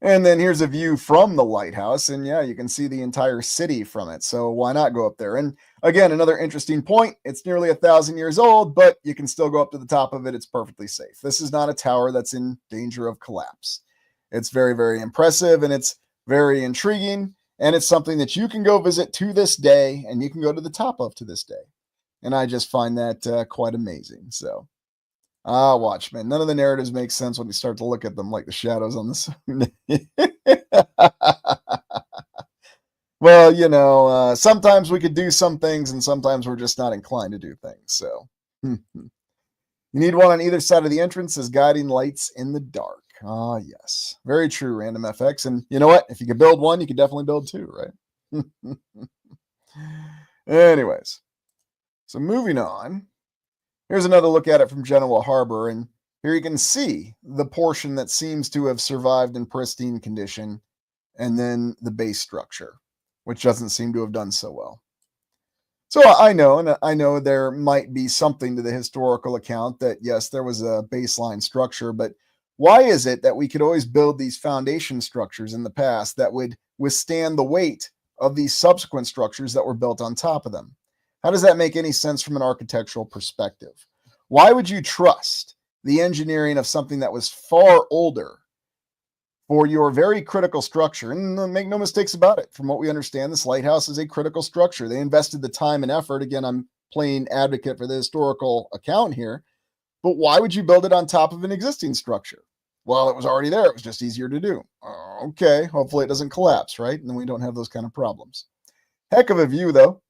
And then here's a view from the lighthouse, and yeah, you can see the entire city from it. So why not go up there? And again, another interesting point, it's nearly 1,000 years old, but you can still go up to the top of it. It's perfectly safe. This is not a tower that's in danger of collapse. It's very, very impressive, and it's very intriguing, and it's something that you can go visit to this day, and you can go to the top of to this day. And I just find that quite amazing. So watch, man. None of the narratives make sense when you start to look at them like the shadows on the sun. Well, sometimes we could do some things, and sometimes we're just not inclined to do things. So you need one on either side of the entrance as guiding lights in the dark. Ah, yes. Very true, Random FX. And you know what? If you could build one, you could definitely build two, right? Anyways, so moving on. Here's another look at it from Genoa Harbor, and here you can see the portion that seems to have survived in pristine condition, and then the base structure, which doesn't seem to have done so well. So I know there might be something to the historical account that, yes, there was a baseline structure, but why is it that we could always build these foundation structures in the past that would withstand the weight of these subsequent structures that were built on top of them? How does that make any sense from an architectural perspective? Why would you trust the engineering of something that was far older for your very critical structure? And make no mistakes about it. From what we understand, this lighthouse is a critical structure. They invested the time and effort. Again, I'm playing advocate for the historical account here. But why would you build it on top of an existing structure? Well, it was already there. It was just easier to do. Okay, hopefully it doesn't collapse, right? And then we don't have those kind of problems. Heck of a view, though.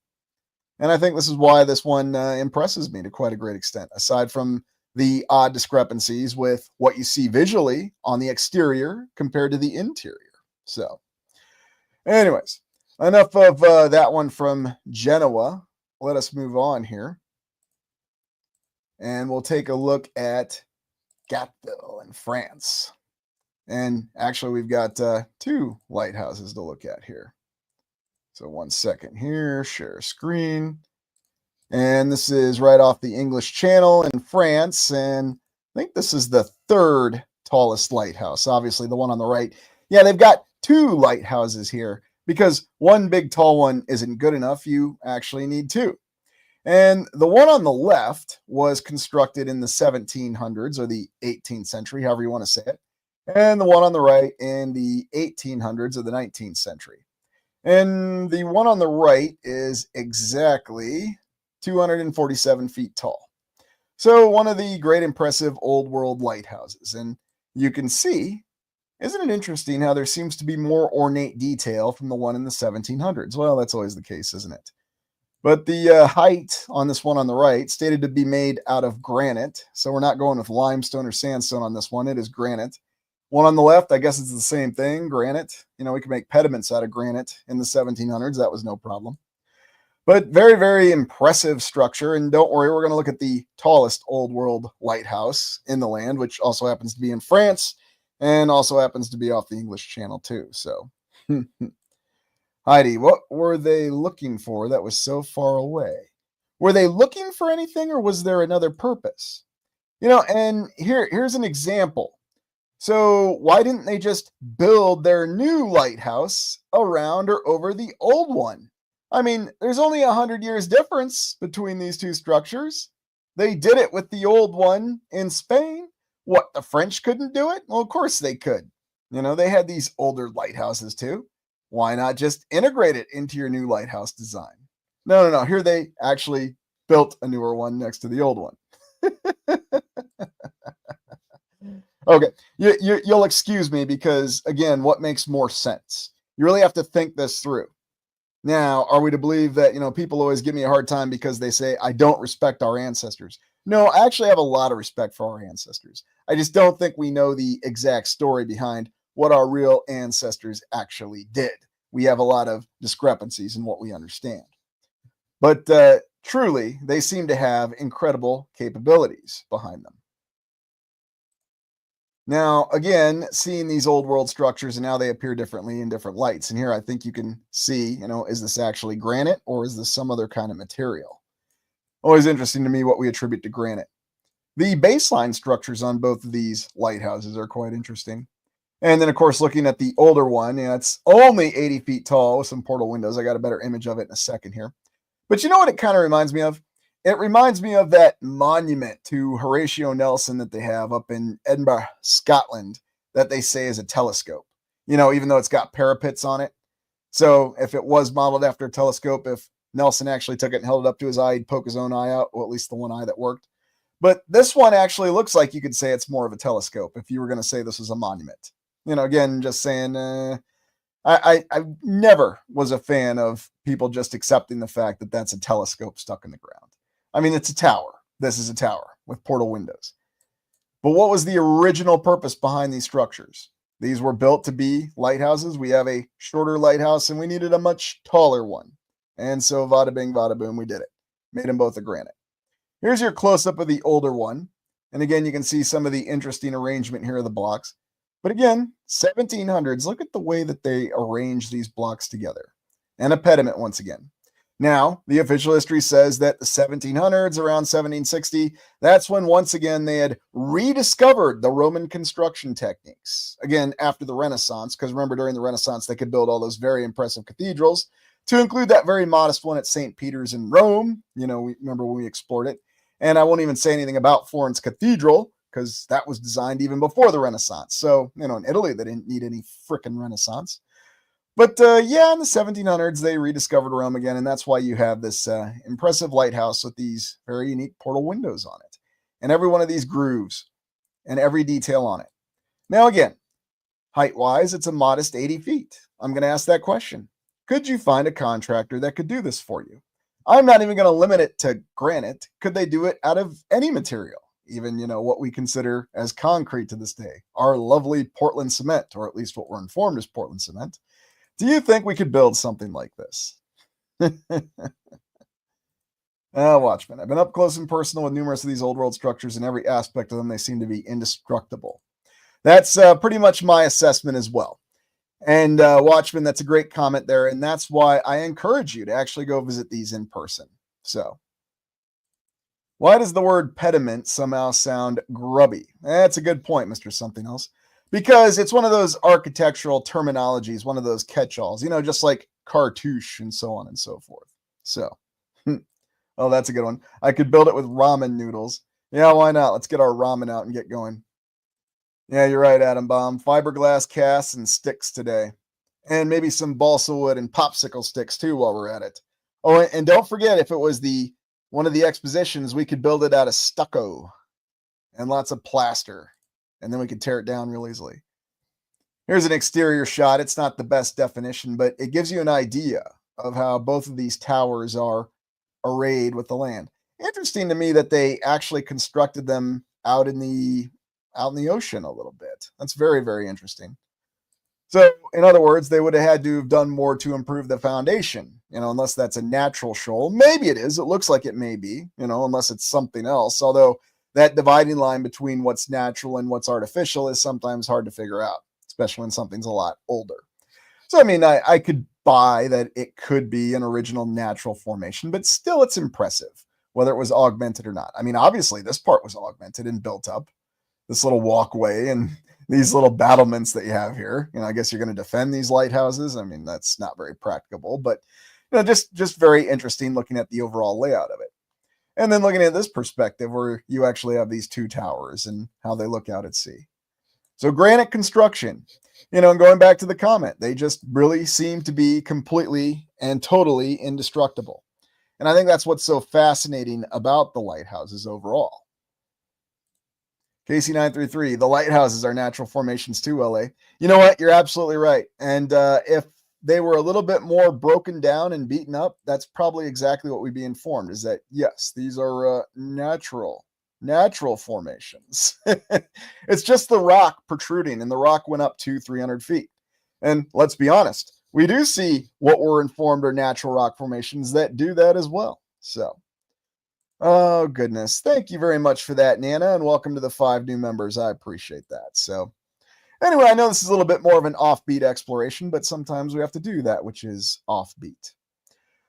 And I think this is why this one impresses me to quite a great extent, aside from the odd discrepancies with what you see visually on the exterior compared to the interior. So, anyways, enough of that one from Genoa. Let us move on here. And we'll take a look at Gatville in France. And actually, we've got two lighthouses to look at here. So 1 second here, share screen. And this is right off the English Channel in France. And I think this is the third tallest lighthouse. Obviously, the one on the right. Yeah, they've got two lighthouses here because one big tall one isn't good enough. You actually need two. And the one on the left was constructed in the 1700s or the 18th century, however you want to say it. And the one on the right in the 1800s or the 19th century. And the one on the right is exactly 247 feet tall. So one of the great impressive old world lighthouses. And you can see, isn't it interesting how there seems to be more ornate detail from the one in the 1700s? Well, that's always the case, isn't it? But the height on this one on the right stated to be made out of granite. So we're not going with limestone or sandstone on this one. It is granite. One on the left, I guess it's the same thing, granite. We could make pediments out of granite in the 1700s. That was no problem. But very, very impressive structure. And don't worry, we're going to look at the tallest old world lighthouse in the land, which also happens to be in France and also happens to be off the English Channel too. So, Heidi, what were they looking for that was so far away? Were they looking for anything or was there another purpose? And here's an example. So why didn't they just build their new lighthouse around or over the old one? I mean, there's only 100 years difference between these two structures. They did it with the old one in Spain. What, the French couldn't do it? Well, of course they could. They had these older lighthouses too. Why not just integrate it into your new lighthouse design? No, no, no. Here they actually built a newer one next to the old one. Okay, you'll excuse me because, again, what makes more sense? You really have to think this through. Now, are we to believe that, people always give me a hard time because they say I don't respect our ancestors? No, I actually have a lot of respect for our ancestors. I just don't think we know the exact story behind what our real ancestors actually did. We have a lot of discrepancies in what we understand. But truly, they seem to have incredible capabilities behind them. Now, again, seeing these old world structures and how they appear differently in different lights. And here I think you can see, is this actually granite or is this some other kind of material? Always interesting to me what we attribute to granite. The baseline structures on both of these lighthouses are quite interesting. And then, of course, looking at the older one, it's only 80 feet tall with some portal windows. I got a better image of it in a second here. But you know what it kind of reminds me of? It reminds me of that monument to Horatio Nelson that they have up in Edinburgh, Scotland, that they say is a telescope, even though it's got parapets on it. So if it was modeled after a telescope, if Nelson actually took it and held it up to his eye, he'd poke his own eye out, or at least the one eye that worked. But this one actually looks like you could say it's more of a telescope if you were going to say this was a monument. Again, just saying, I never was a fan of people just accepting the fact that that's a telescope stuck in the ground. I mean, it's a tower. This is a tower with portal windows. But what was the original purpose behind these structures? These were built to be lighthouses. We have a shorter lighthouse and we needed a much taller one. And so vada bing, vada boom, we did it. Made them both of granite. Here's your close-up of the older one. And again, you can see some of the interesting arrangement here of the blocks. But again, 1700s, look at the way that they arrange these blocks together. And a pediment once again. Now, the official history says that the 1700s, around 1760, that's when once again they had rediscovered the Roman construction techniques. Again, after the Renaissance, because remember during the Renaissance they could build all those very impressive cathedrals, to include that very modest one at St. Peter's in Rome. We remember when we explored it. And I won't even say anything about Florence Cathedral, because that was designed even before the Renaissance. So, in Italy, they didn't need any frickin' Renaissance. But yeah, in the 1700s, they rediscovered Rome again, and that's why you have this impressive lighthouse with these very unique portal windows on it, and every one of these grooves, and every detail on it. Now, again, height-wise, it's a modest 80 feet. I'm going to ask that question. Could you find a contractor that could do this for you? I'm not even going to limit it to granite. Could they do it out of any material? Even, what we consider as concrete to this day, our lovely Portland cement, or at least what we're informed is Portland cement. Do you think we could build something like this? Watchmen. I've been up close and personal with numerous of these old world structures, and every aspect of them, they seem to be indestructible. That's pretty much my assessment as well. And Watchmen, that's a great comment there, and that's why I encourage you to actually go visit these in person. So, why does the word pediment somehow sound grubby? That's a good point, Mr. Something Else. Because it's one of those architectural terminologies, one of those catch-alls, just like cartouche and so on and so forth. So, oh, that's a good one. I could build it with ramen noodles. Yeah, why not? Let's get our ramen out and get going. Yeah, you're right, Adam Bomb. Fiberglass casts and sticks today. And maybe some balsa wood and popsicle sticks too while we're at it. Oh, and don't forget, if it was one of the expositions, we could build it out of stucco and lots of plaster. And then we could tear it down real easily. Here's an exterior shot. It's not the best definition, but it gives you an idea of how both of these towers are arrayed with the land. Interesting to me that they actually constructed them out in the ocean a little bit. That's very, very interesting. So, in other words, they would have had to have done more to improve the foundation, unless that's a natural shoal. Maybe it is. It looks like it may be, unless it's something else. Although that dividing line between what's natural and what's artificial is sometimes hard to figure out, especially when something's a lot older. So, I mean, I could buy that it could be an original natural formation, but still it's impressive, whether it was augmented or not. I mean, obviously this part was augmented and built up, this little walkway and these little battlements that you have here. I guess you're going to defend these lighthouses. I mean, that's not very practicable, but just very interesting looking at the overall layout of it. And then looking at this perspective where you actually have these two towers and how they look out at sea. So granite construction, and going back to the comment, they just really seem to be completely and totally indestructible. And I think that's what's so fascinating about the lighthouses overall. KC933, the lighthouses are natural formations too, LA. You know what? You're absolutely right. And if they were a little bit more broken down and beaten up, that's probably exactly what we'd be informed, is that, yes, these are natural formations. It's just the rock protruding, and the rock went up 200-300 feet. And let's be honest, we do see what we're informed are natural rock formations that do that as well. So, oh goodness, thank you very much for that, Nana, and welcome to the 5 new members. I appreciate that. So anyway, I know this is a little bit more of an offbeat exploration, but sometimes we have to do that, which is offbeat.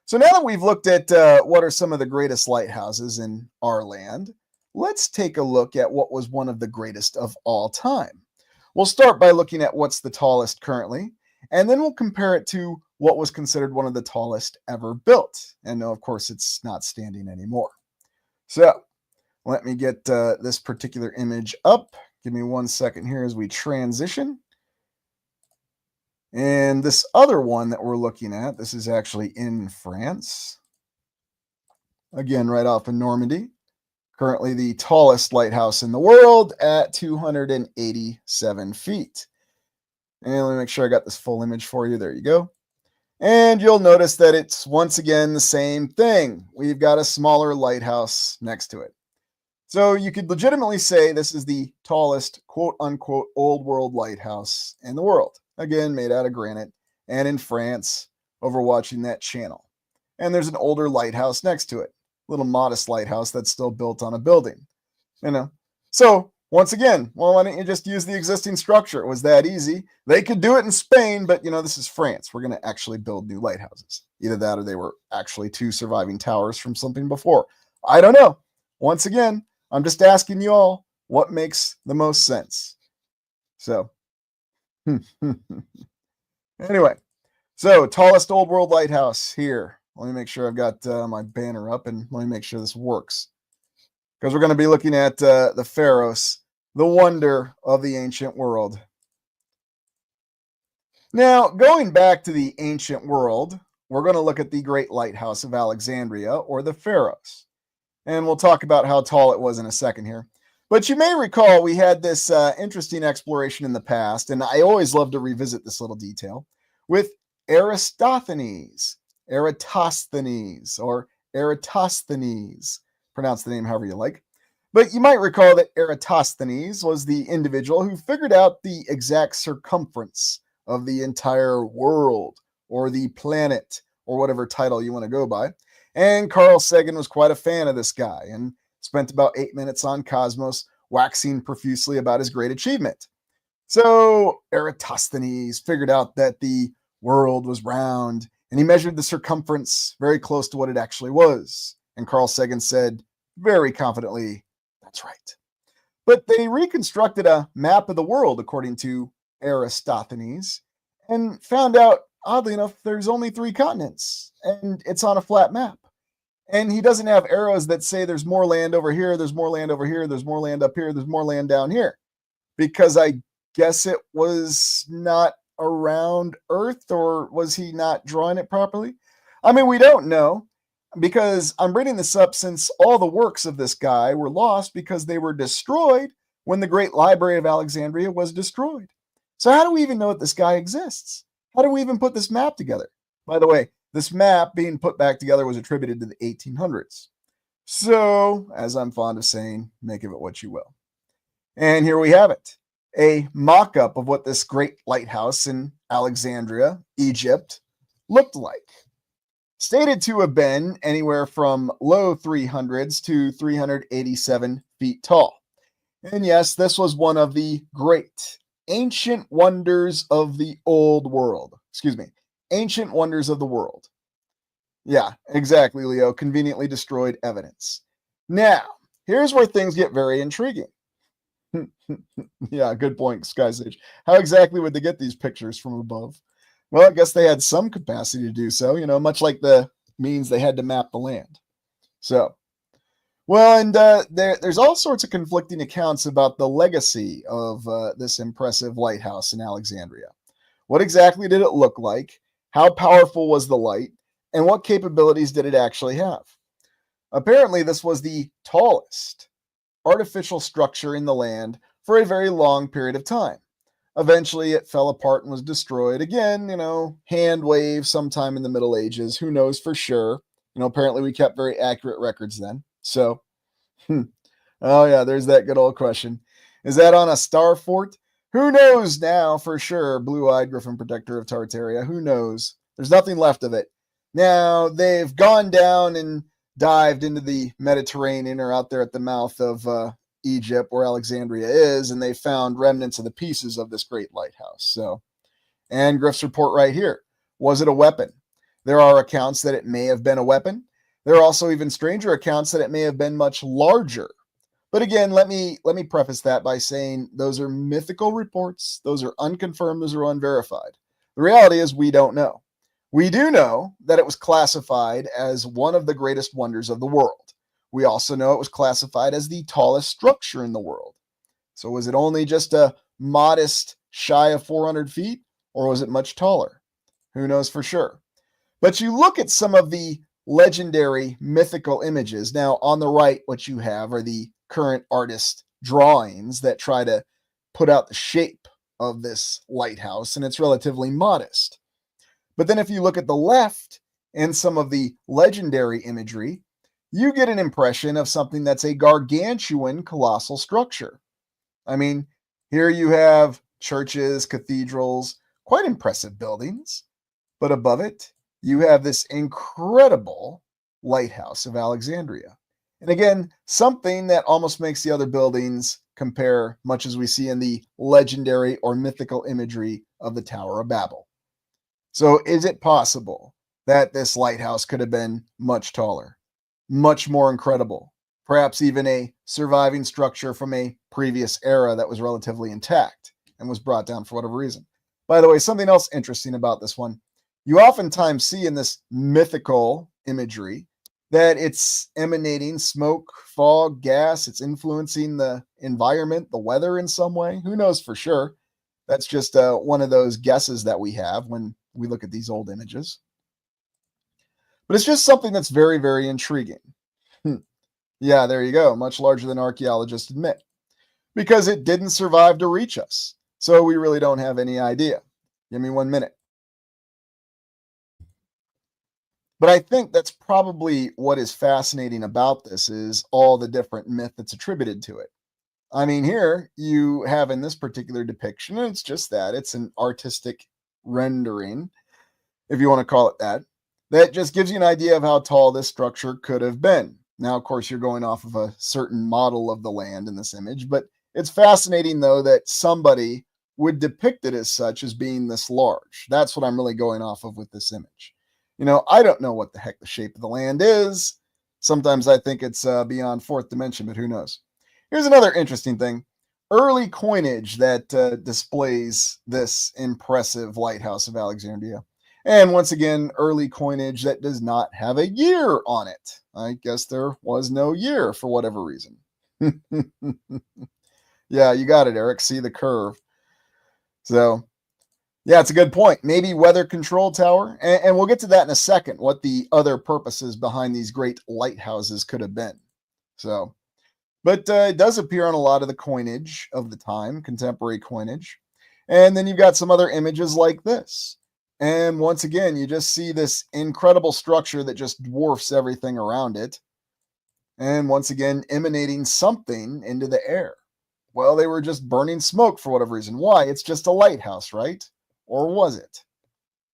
So now that we've looked at what are some of the greatest lighthouses in our land, let's take a look at what was one of the greatest of all time. We'll start by looking at what's the tallest currently, and then we'll compare it to what was considered one of the tallest ever built. And no, of course, it's not standing anymore. So let me get this particular image up. Give me 1 second here as we transition. And this other one that we're looking at, this is actually in France. Again, right off of Normandy. Currently the tallest lighthouse in the world at 287 feet. And let me make sure I got this full image for you. There you go. And you'll notice that it's once again the same thing. We've got a smaller lighthouse next to it. So you could legitimately say this is the tallest quote-unquote old world lighthouse in the world. Again, made out of granite and in France, overwatching that channel. And there's an older lighthouse next to it. Little modest lighthouse that's still built on a building. So once again, well, why don't you just use the existing structure? It was that easy. They could do it in Spain, but this is France. We're going to actually build new lighthouses. Either that or they were actually 2 surviving towers from something before. I don't know. Once again, I'm just asking you all what makes the most sense. So, anyway, so tallest old world lighthouse here. Let me make sure I've got my banner up, and let me make sure this works. Because we're going to be looking at the Pharos, the wonder of the ancient world. Now, going back to the ancient world, we're going to look at the Great Lighthouse of Alexandria, or the Pharos. And we'll talk about how tall it was in a second here. But you may recall we had this interesting exploration in the past, and I always love to revisit this little detail, with Eratosthenes, or Eratosthenes. Pronounce the name however you like. But you might recall that Eratosthenes was the individual who figured out the exact circumference of the entire world, or the planet, or whatever title you want to go by. And Carl Sagan was quite a fan of this guy and spent about 8 minutes on Cosmos waxing profusely about his great achievement. So Eratosthenes figured out that the world was round, and he measured the circumference very close to what it actually was. And Carl Sagan said very confidently, "That's right." But they reconstructed a map of the world according to Eratosthenes and found out, oddly enough, there's only 3 continents, and it's on a flat map. And he doesn't have arrows that say there's more land over here, there's more land over here, there's more land up here, there's more land down here. Because I guess it was not around Earth, or was he not drawing it properly? I mean, we don't know, because I'm bringing this up since all the works of this guy were lost because they were destroyed when the Great Library of Alexandria was destroyed. So how do we even know that this guy exists? How do we even put this map together? By the way, this map being put back together was attributed to the 1800s. So, as I'm fond of saying, make of it what you will. And here we have it, a mock-up of what this great lighthouse in Alexandria, Egypt, looked like. Stated to have been anywhere from low 300s to 387 feet tall. And yes, this was one of the great ancient wonders of the old world. Ancient wonders of the world. Yeah, exactly, Leo. Conveniently destroyed evidence. Now, here's where things get very intriguing. Yeah, good point, Sky Sage. How exactly would they get these pictures from above? Well, I guess they had some capacity to do so, much like the means they had to map the land. So, Well, and there's all sorts of conflicting accounts about the legacy of this impressive lighthouse in Alexandria. What exactly did it look like? How powerful was the light? And what capabilities did it actually have? Apparently, this was the tallest artificial structure in the land for a very long period of time. Eventually, it fell apart and was destroyed. Again, hand wave sometime in the Middle Ages. Who knows for sure? Apparently, we kept very accurate records then. So, oh, yeah, there's that good old question. Is that on a star fort? Who knows now for sure? Blue eyed Griffin Protector of Tartaria. Who knows? There's nothing left of it. Now, they've gone down and dived into the Mediterranean or out there at the mouth of Egypt, where Alexandria is, and they found remnants of the pieces of this great lighthouse. So, and Griff's report right here. Was it a weapon? There are accounts that it may have been a weapon. There are also even stranger accounts that it may have been much larger. But again, let me preface that by saying those are mythical reports. Those are unconfirmed. Those are unverified. The reality is we don't know. We do know that it was classified as one of the greatest wonders of the world. We also know it was classified as the tallest structure in the world. So was it only just a modest shy of 400 feet, or was it much taller? Who knows for sure? But you look at some of the legendary mythical images. Now, on the right, what you have are the current artist drawings that try to put out the shape of this lighthouse, and it's relatively modest. But then if you look at the left and some of the legendary imagery, you get an impression of something that's a gargantuan, colossal structure. I mean, here you have churches, cathedrals, quite impressive buildings, but above it, you have this incredible lighthouse of Alexandria. And again, something that almost makes the other buildings compare much as we see in the legendary or mythical imagery of the Tower of Babel. So is it possible that this lighthouse could have been much taller, much more incredible, perhaps even a surviving structure from a previous era that was relatively intact and was brought down for whatever reason? By the way, something else interesting about this one, you oftentimes see in this mythical imagery that it's emanating smoke, fog, gas. It's influencing the environment, the weather in some way. Who knows for sure? That's just one of those guesses that we have when we look at these old images. But it's just something that's very, very intriguing. Yeah, there you go. Much larger than archaeologists admit. Because it didn't survive to reach us. So we really don't have any idea. Give me 1 minute. But I think that's probably what is fascinating about this is all the different myth that's attributed to it. I mean, here you have in this particular depiction, and it's just that it's an artistic rendering, if you want to call it that, that just gives you an idea of how tall this structure could have been. Now, of course, you're going off of a certain model of the land in this image, but it's fascinating, though, that somebody would depict it as such as being this large. That's what I'm really going off of with this image. I don't know what the heck the shape of the land is. Sometimes I think it's beyond fourth dimension, but who knows? Here's another interesting thing. Early coinage that displays this impressive lighthouse of Alexandria. And once again, early coinage that does not have a year on it. I guess there was no year for whatever reason. Yeah, you got it, Eric. See the curve. So, yeah, it's a good point. Maybe weather control tower. And we'll get to that in a second, what the other purposes behind these great lighthouses could have been. So, but it does appear on a lot of the coinage of the time, contemporary coinage. And then you've got some other images like this. And once again, you just see this incredible structure that just dwarfs everything around it. And once again, emanating something into the air. Well, they were just burning smoke for whatever reason. Why? It's just a lighthouse, right? Or was it?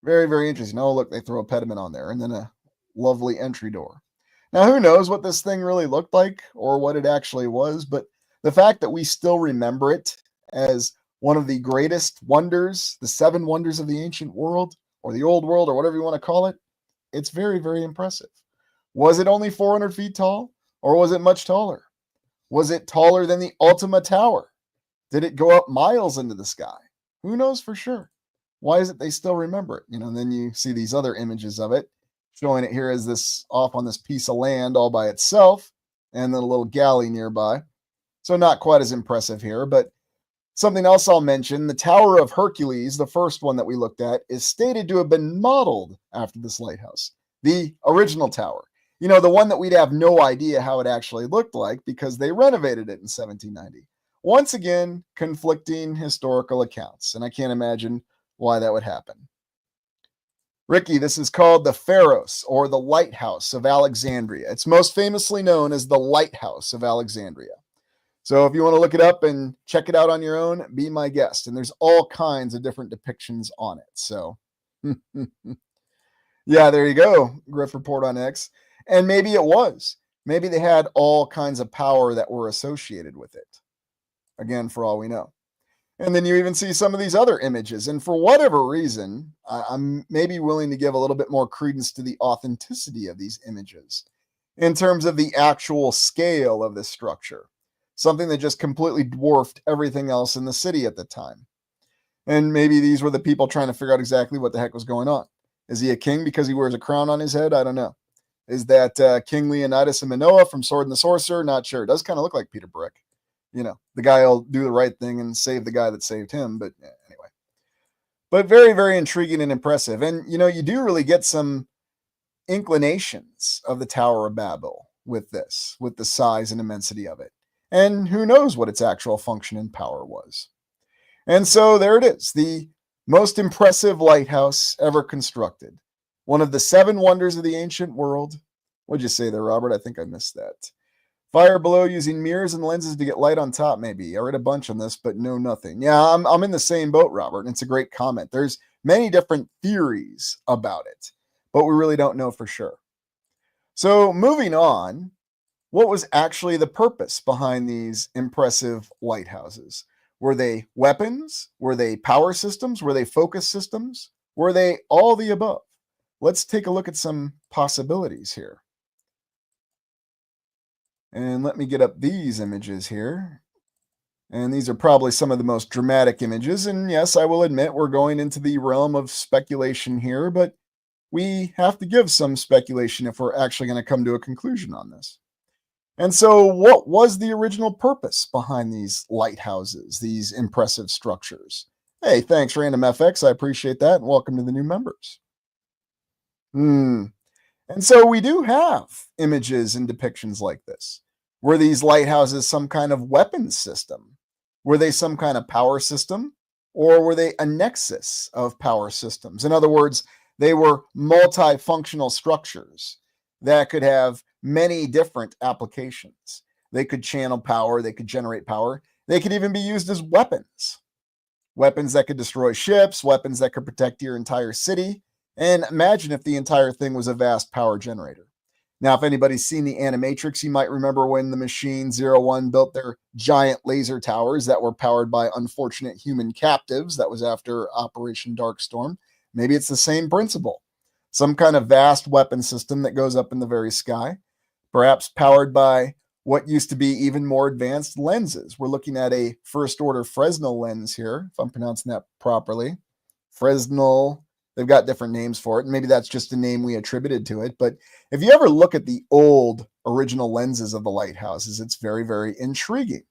Very, very interesting. Oh, look, they throw a pediment on there and then a lovely entry door. Now, who knows what this thing really looked like or what it actually was, but the fact that we still remember it as one of the greatest wonders, the 7 wonders of the ancient world or the old world or whatever you want to call it, it's very, very impressive. Was it only 400 feet tall or was it much taller? Was it taller than the Ultima Tower? Did it go up miles into the sky? Who knows for sure? Why is it they still remember it? And then you see these other images of it showing it here as this off on this piece of land all by itself. and then a little galley nearby. So not quite as impressive here, but something else I'll mention, the Tower of Hercules, the first one that we looked at, is stated to have been modeled after this lighthouse, the original tower. You know, the one that we'd have no idea how it actually looked like because they renovated it in 1790. Once again, conflicting historical accounts, and I can't imagine why that would happen. Ricky, this is called the Pharos, or the Lighthouse of Alexandria. It's most famously known as the Lighthouse of Alexandria. So if you want to look it up and check it out on your own, be my guest. And there's all kinds of different depictions on it. So, yeah, there you go. Griff Report on X. And maybe it was. Maybe they had all kinds of power that were associated with it. Again, for all we know. And then you even see some of these other images. And for whatever reason, I'm maybe willing to give a little bit more credence to the authenticity of these images in terms of the actual scale of this structure. Something that just completely dwarfed everything else in the city at the time. And maybe these were the people trying to figure out exactly what the heck was going on. Is he a king because he wears a crown on his head? I don't know. Is that King Leonidas of Minoa from Sword and the Sorcerer? Not sure. It does kind of look like Peter Brick. You know, the guy will do the right thing and save the guy that saved him. But anyway. But very, very intriguing and impressive. And, you know, you do really get some inclinations of the Tower of Babel with this, with the size and immensity of it. And who knows what its actual function and power was. And so there it is, the most impressive lighthouse ever constructed. One of the 7 wonders of the ancient world. What'd you say there, Robert? I think I missed that. Fire below using mirrors and lenses to get light on top, maybe. I read a bunch on this, but no nothing. Yeah, I'm in the same boat, Robert, and it's a great comment. There's many different theories about it, but we really don't know for sure. So moving on, what was actually the purpose behind these impressive lighthouses? Were they weapons? Were they power systems? Were they focus systems? Were they all the above? Let's take a look at some possibilities here. And let me get up these images here. And these are probably some of the most dramatic images. And yes, I will admit we're going into the realm of speculation here, but we have to give some speculation if we're actually going to come to a conclusion on this. And so what was the original purpose behind these lighthouses, these impressive structures? Hey, thanks, Random FX. I appreciate that. And welcome to the new members. And so we do have images and depictions like this. Were these lighthouses some kind of weapons system? Were they some kind of power system? Or were they a nexus of power systems? In other words, they were multifunctional structures that could have many different applications. They could channel power, they could generate power, they could even be used as weapons. Weapons that could destroy ships, weapons that could protect your entire city. And imagine if the entire thing was a vast power generator. Now, if anybody's seen the Animatrix, you might remember when the Machine 01 built their giant laser towers that were powered by unfortunate human captives. That was after Operation Darkstorm. Maybe it's the same principle. Some kind of vast weapon system that goes up in the very sky, perhaps powered by what used to be even more advanced lenses. We're looking at a first-order Fresnel lens here, if I'm pronouncing that properly. Fresnel, they've got different names for it, and maybe that's just a name we attributed to it. But if you ever look at the old original lenses of the lighthouses, it's very, very intriguing.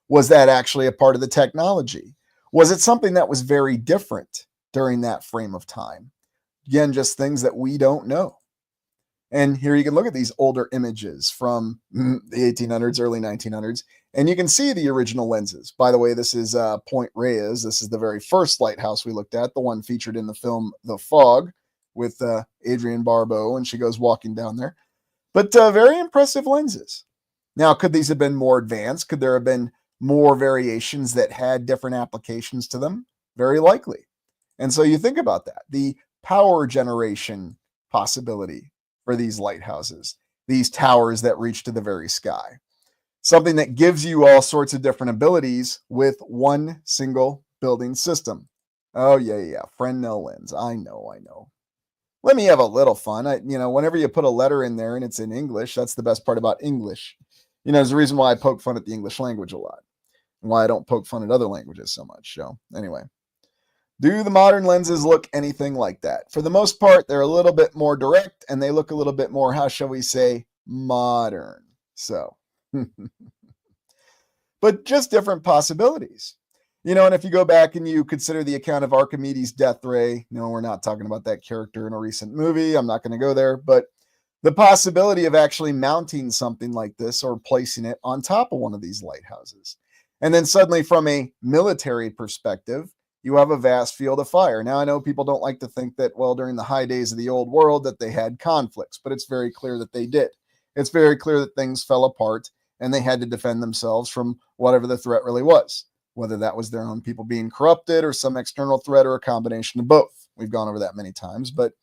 Was that actually a part of the technology? Was it something that was very different during that frame of time? Again, just things that we don't know. And here you can look at these older images from the 1800s, early 1900s, and you can see the original lenses. By the way, this is Point Reyes. This is the very first lighthouse we looked at, the one featured in the film The Fog with Adrienne Barbeau, and she goes walking down there. But very impressive lenses. Now, could these have been more advanced? Could there have been more variations that had different applications to them? Very likely. And so you think about that. The power generation possibility for these lighthouses, these towers that reach to the very sky. Something that gives you all sorts of different abilities with one single building system. Oh, yeah. Fresnel lens. I know. Let me have a little fun. Whenever you put a letter in there and it's in English, that's the best part about English. There's a reason why I poke fun at the English language a lot. And why I don't poke fun at other languages so much. So anyway. Do the modern lenses look anything like that? For the most part, they're a little bit more direct and they look a little bit more, how shall we say, modern. So But just different possibilities. And if you go back and you consider the account of Archimedes' death ray, we're not talking about that character in a recent movie. I'm not going to go there, but the possibility of actually mounting something like this or placing it on top of one of these lighthouses. And then suddenly, from a military perspective, you have a vast field of fire. Now, I know people don't like to think that, well, during the high days of the old world, that they had conflicts, but it's very clear that they did. It's very clear that things fell apart and they had to defend themselves from whatever the threat really was, whether that was their own people being corrupted or some external threat or a combination of both. We've gone over that many times, but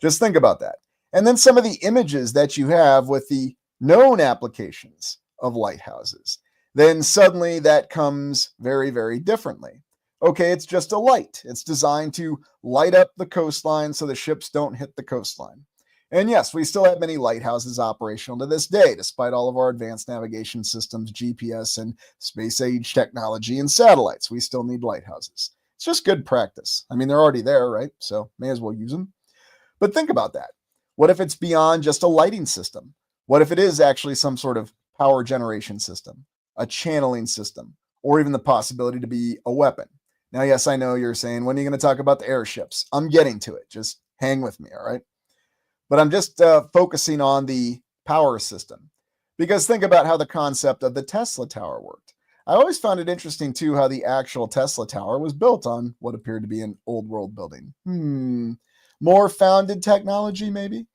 just think about that. And then some of the images that you have with the known applications of lighthouses, then suddenly that comes very, very differently. Okay, it's just a light. It's designed to light up the coastline so the ships don't hit the coastline. And yes, we still have many lighthouses operational to this day, despite all of our advanced navigation systems, GPS and space age technology and satellites. We still need lighthouses. It's just good practice. I mean, they're already there, right? So may as well use them. But think about that. What if it's beyond just a lighting system? What if it is actually some sort of power generation system, a channeling system, or even the possibility to be a weapon? Now, yes, I know you're saying, when are you going to talk about the airships? I'm getting to it. Just hang with me, all right? But I'm just focusing on the power system, because think about how the concept of the Tesla Tower worked. I always found it interesting, too, how the actual Tesla Tower was built on what appeared to be an old world building. More founded technology, maybe?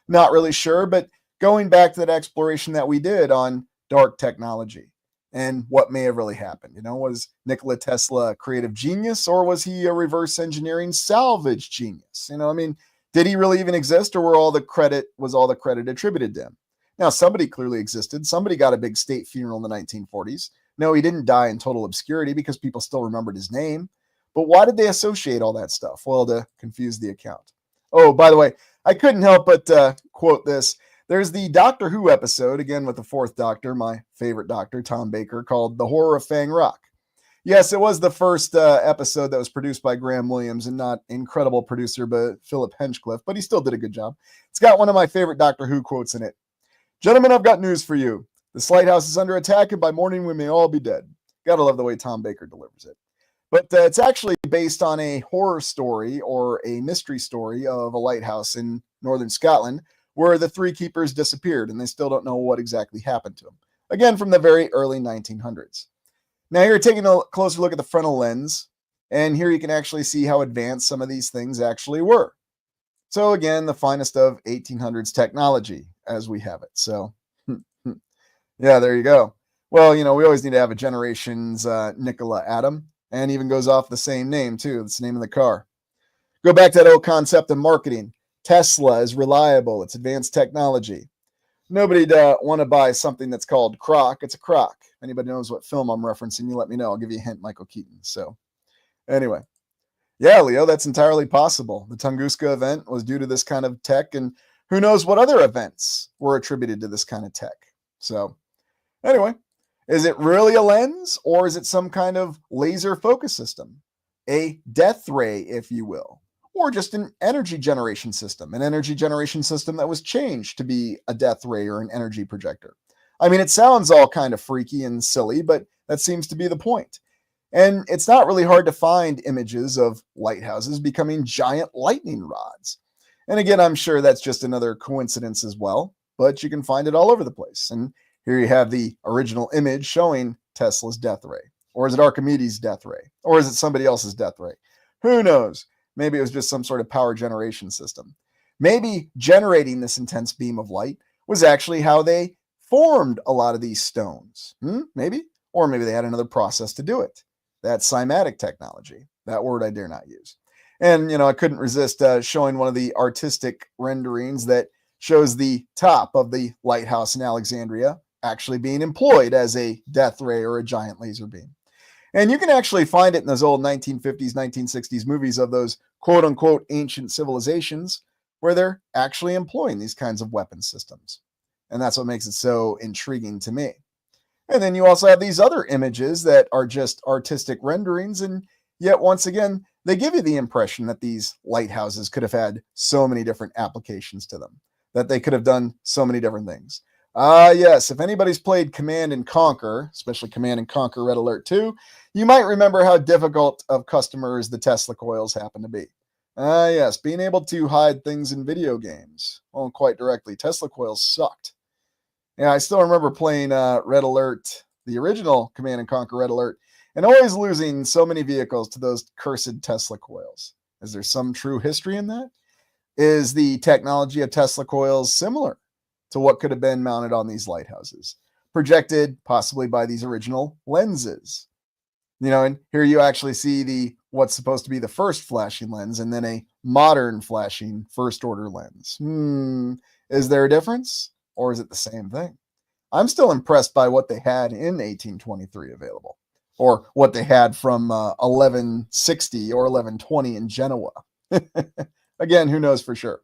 Not really sure, but going back to that exploration that we did on dark technology and what may have really happened. Was Nikola Tesla a creative genius, or was he a reverse engineering salvage genius? I mean, did he really even exist, or was all the credit attributed to him? Now, somebody clearly existed. Somebody got a big state funeral in the 1940s. No, he didn't die in total obscurity because people still remembered his name. But why did they associate all that stuff? Well, to confuse the account. Oh, by the way, I couldn't help but quote this. There's the Doctor Who episode, again with the fourth Doctor, my favorite Doctor, Tom Baker, called The Horror of Fang Rock. Yes, it was the first episode that was produced by Graham Williams and not incredible producer but Philip Hinchcliffe, but he still did a good job. It's got one of my favorite Doctor Who quotes in it. "Gentlemen, I've got news for you. This lighthouse is under attack, and by morning we may all be dead." Gotta love the way Tom Baker delivers it. But it's actually based on a horror story or a mystery story of a lighthouse in northern Scotland where the three keepers disappeared and they still don't know what exactly happened to them. Again, from the very early 1900s. Now, here, taking a closer look at the frontal lens, and here you can actually see how advanced some of these things actually were. So again, the finest of 1800s technology as we have it. So, yeah, there you go. Well, we always need to have a generation's Nikola Atom. And even goes off the same name, too. That's the name of the car. Go back to that old concept of marketing. Tesla is reliable. It's advanced technology. Nobody'd want to buy something that's called crock. It's a crock. If anybody knows what film I'm referencing, you let me know. I'll give you a hint, Michael Keaton. So anyway. Yeah, Leo, that's entirely possible. The Tunguska event was due to this kind of tech, and who knows what other events were attributed to this kind of tech. So anyway. Is it really a lens, or is it some kind of laser focus system? A death ray, if you will, or just an energy generation system that was changed to be a death ray or an energy projector. I mean, it sounds all kind of freaky and silly, but that seems to be the point. And it's not really hard to find images of lighthouses becoming giant lightning rods. And again, I'm sure that's just another coincidence as well, but you can find it all over the place. And here you have the original image showing Tesla's death ray. Or is it Archimedes' death ray? Or is it somebody else's death ray? Who knows? Maybe it was just some sort of power generation system. Maybe generating this intense beam of light was actually how they formed a lot of these stones. Maybe? Or maybe they had another process to do it. That's cymatic technology. That word I dare not use. And, I couldn't resist showing one of the artistic renderings that shows the top of the lighthouse in Alexandria actually being employed as a death ray or a giant laser beam. And you can actually find it in those old 1950s, 1960s movies of those quote-unquote ancient civilizations where they're actually employing these kinds of weapon systems. And that's what makes it so intriguing to me. And then you also have these other images that are just artistic renderings, and yet once again, they give you the impression that these lighthouses could have had so many different applications to them, that they could have done so many different things. Yes, if anybody's played Command and Conquer, especially Command and Conquer Red Alert 2, you might remember how difficult of customers the Tesla coils happen to be. Yes, being able to hide things in video games. Well, quite directly, Tesla coils sucked. Yeah, I still remember playing Red Alert, the original Command and Conquer Red Alert, and always losing so many vehicles to those cursed Tesla coils. Is there some true history in that? Is the technology of Tesla coils similar to what could have been mounted on these lighthouses, projected possibly by these original lenses? And here you actually see the what's supposed to be the first flashing lens and then a modern flashing first order lens. Is there a difference or is it the same thing? I'm still impressed by what they had in 1823 available, or what they had from 1160 or 1120 in Genoa. Again, who knows for sure?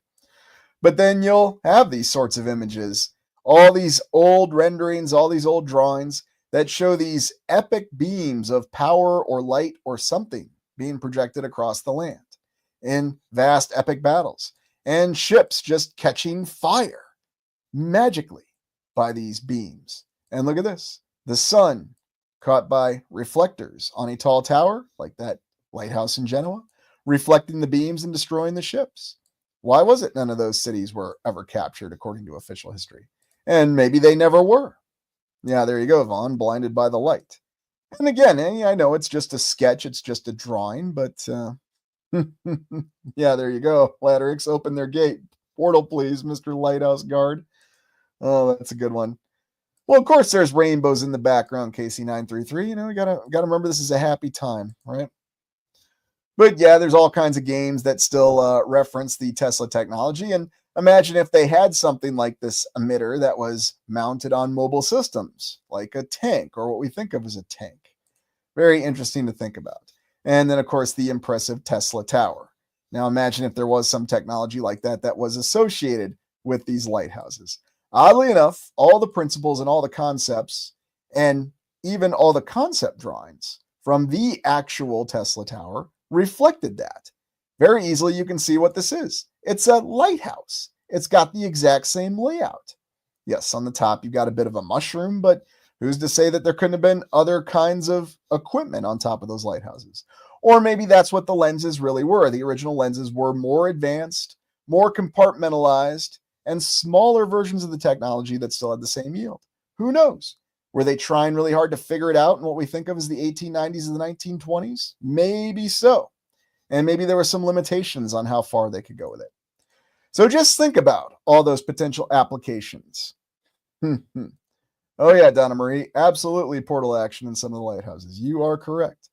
But then you'll have these sorts of images, all these old renderings, all these old drawings that show these epic beams of power or light or something being projected across the land in vast epic battles, and ships just catching fire magically by these beams. And look at this, the sun caught by reflectors on a tall tower like that lighthouse in Genoa, reflecting the beams and destroying the ships. Why was it none of those cities were ever captured according to official history? And maybe they never were. Yeah, there you go, Vaughn, blinded by the light. And again, I know it's just a sketch, it's just a drawing, but yeah, there you go. Ladderix, open their gate. Portal, please, Mr. Lighthouse Guard. Oh, that's a good one. Well, of course, there's rainbows in the background, KC933. We gotta remember this is a happy time, right? But yeah, there's all kinds of games that still reference the Tesla technology. And imagine if they had something like this emitter that was mounted on mobile systems, like a tank or what we think of as a tank. Very interesting to think about. And then, of course, the impressive Tesla Tower. Now, imagine if there was some technology like that that was associated with these lighthouses. Oddly enough, all the principles and all the concepts, and even all the concept drawings from the actual Tesla Tower reflected that. Very easily, you can see what this is. It's a lighthouse. It's got the exact same layout. Yes, on the top, you've got a bit of a mushroom, but who's to say that there couldn't have been other kinds of equipment on top of those lighthouses? Or maybe that's what the lenses really were. The original lenses were more advanced, more compartmentalized, and smaller versions of the technology that still had the same yield. Who knows? Were they trying really hard to figure it out in what we think of as the 1890s and the 1920s? Maybe so. And maybe there were some limitations on how far they could go with it. So just think about all those potential applications. Oh yeah, Donna Marie, absolutely portal action in some of the lighthouses. You are correct.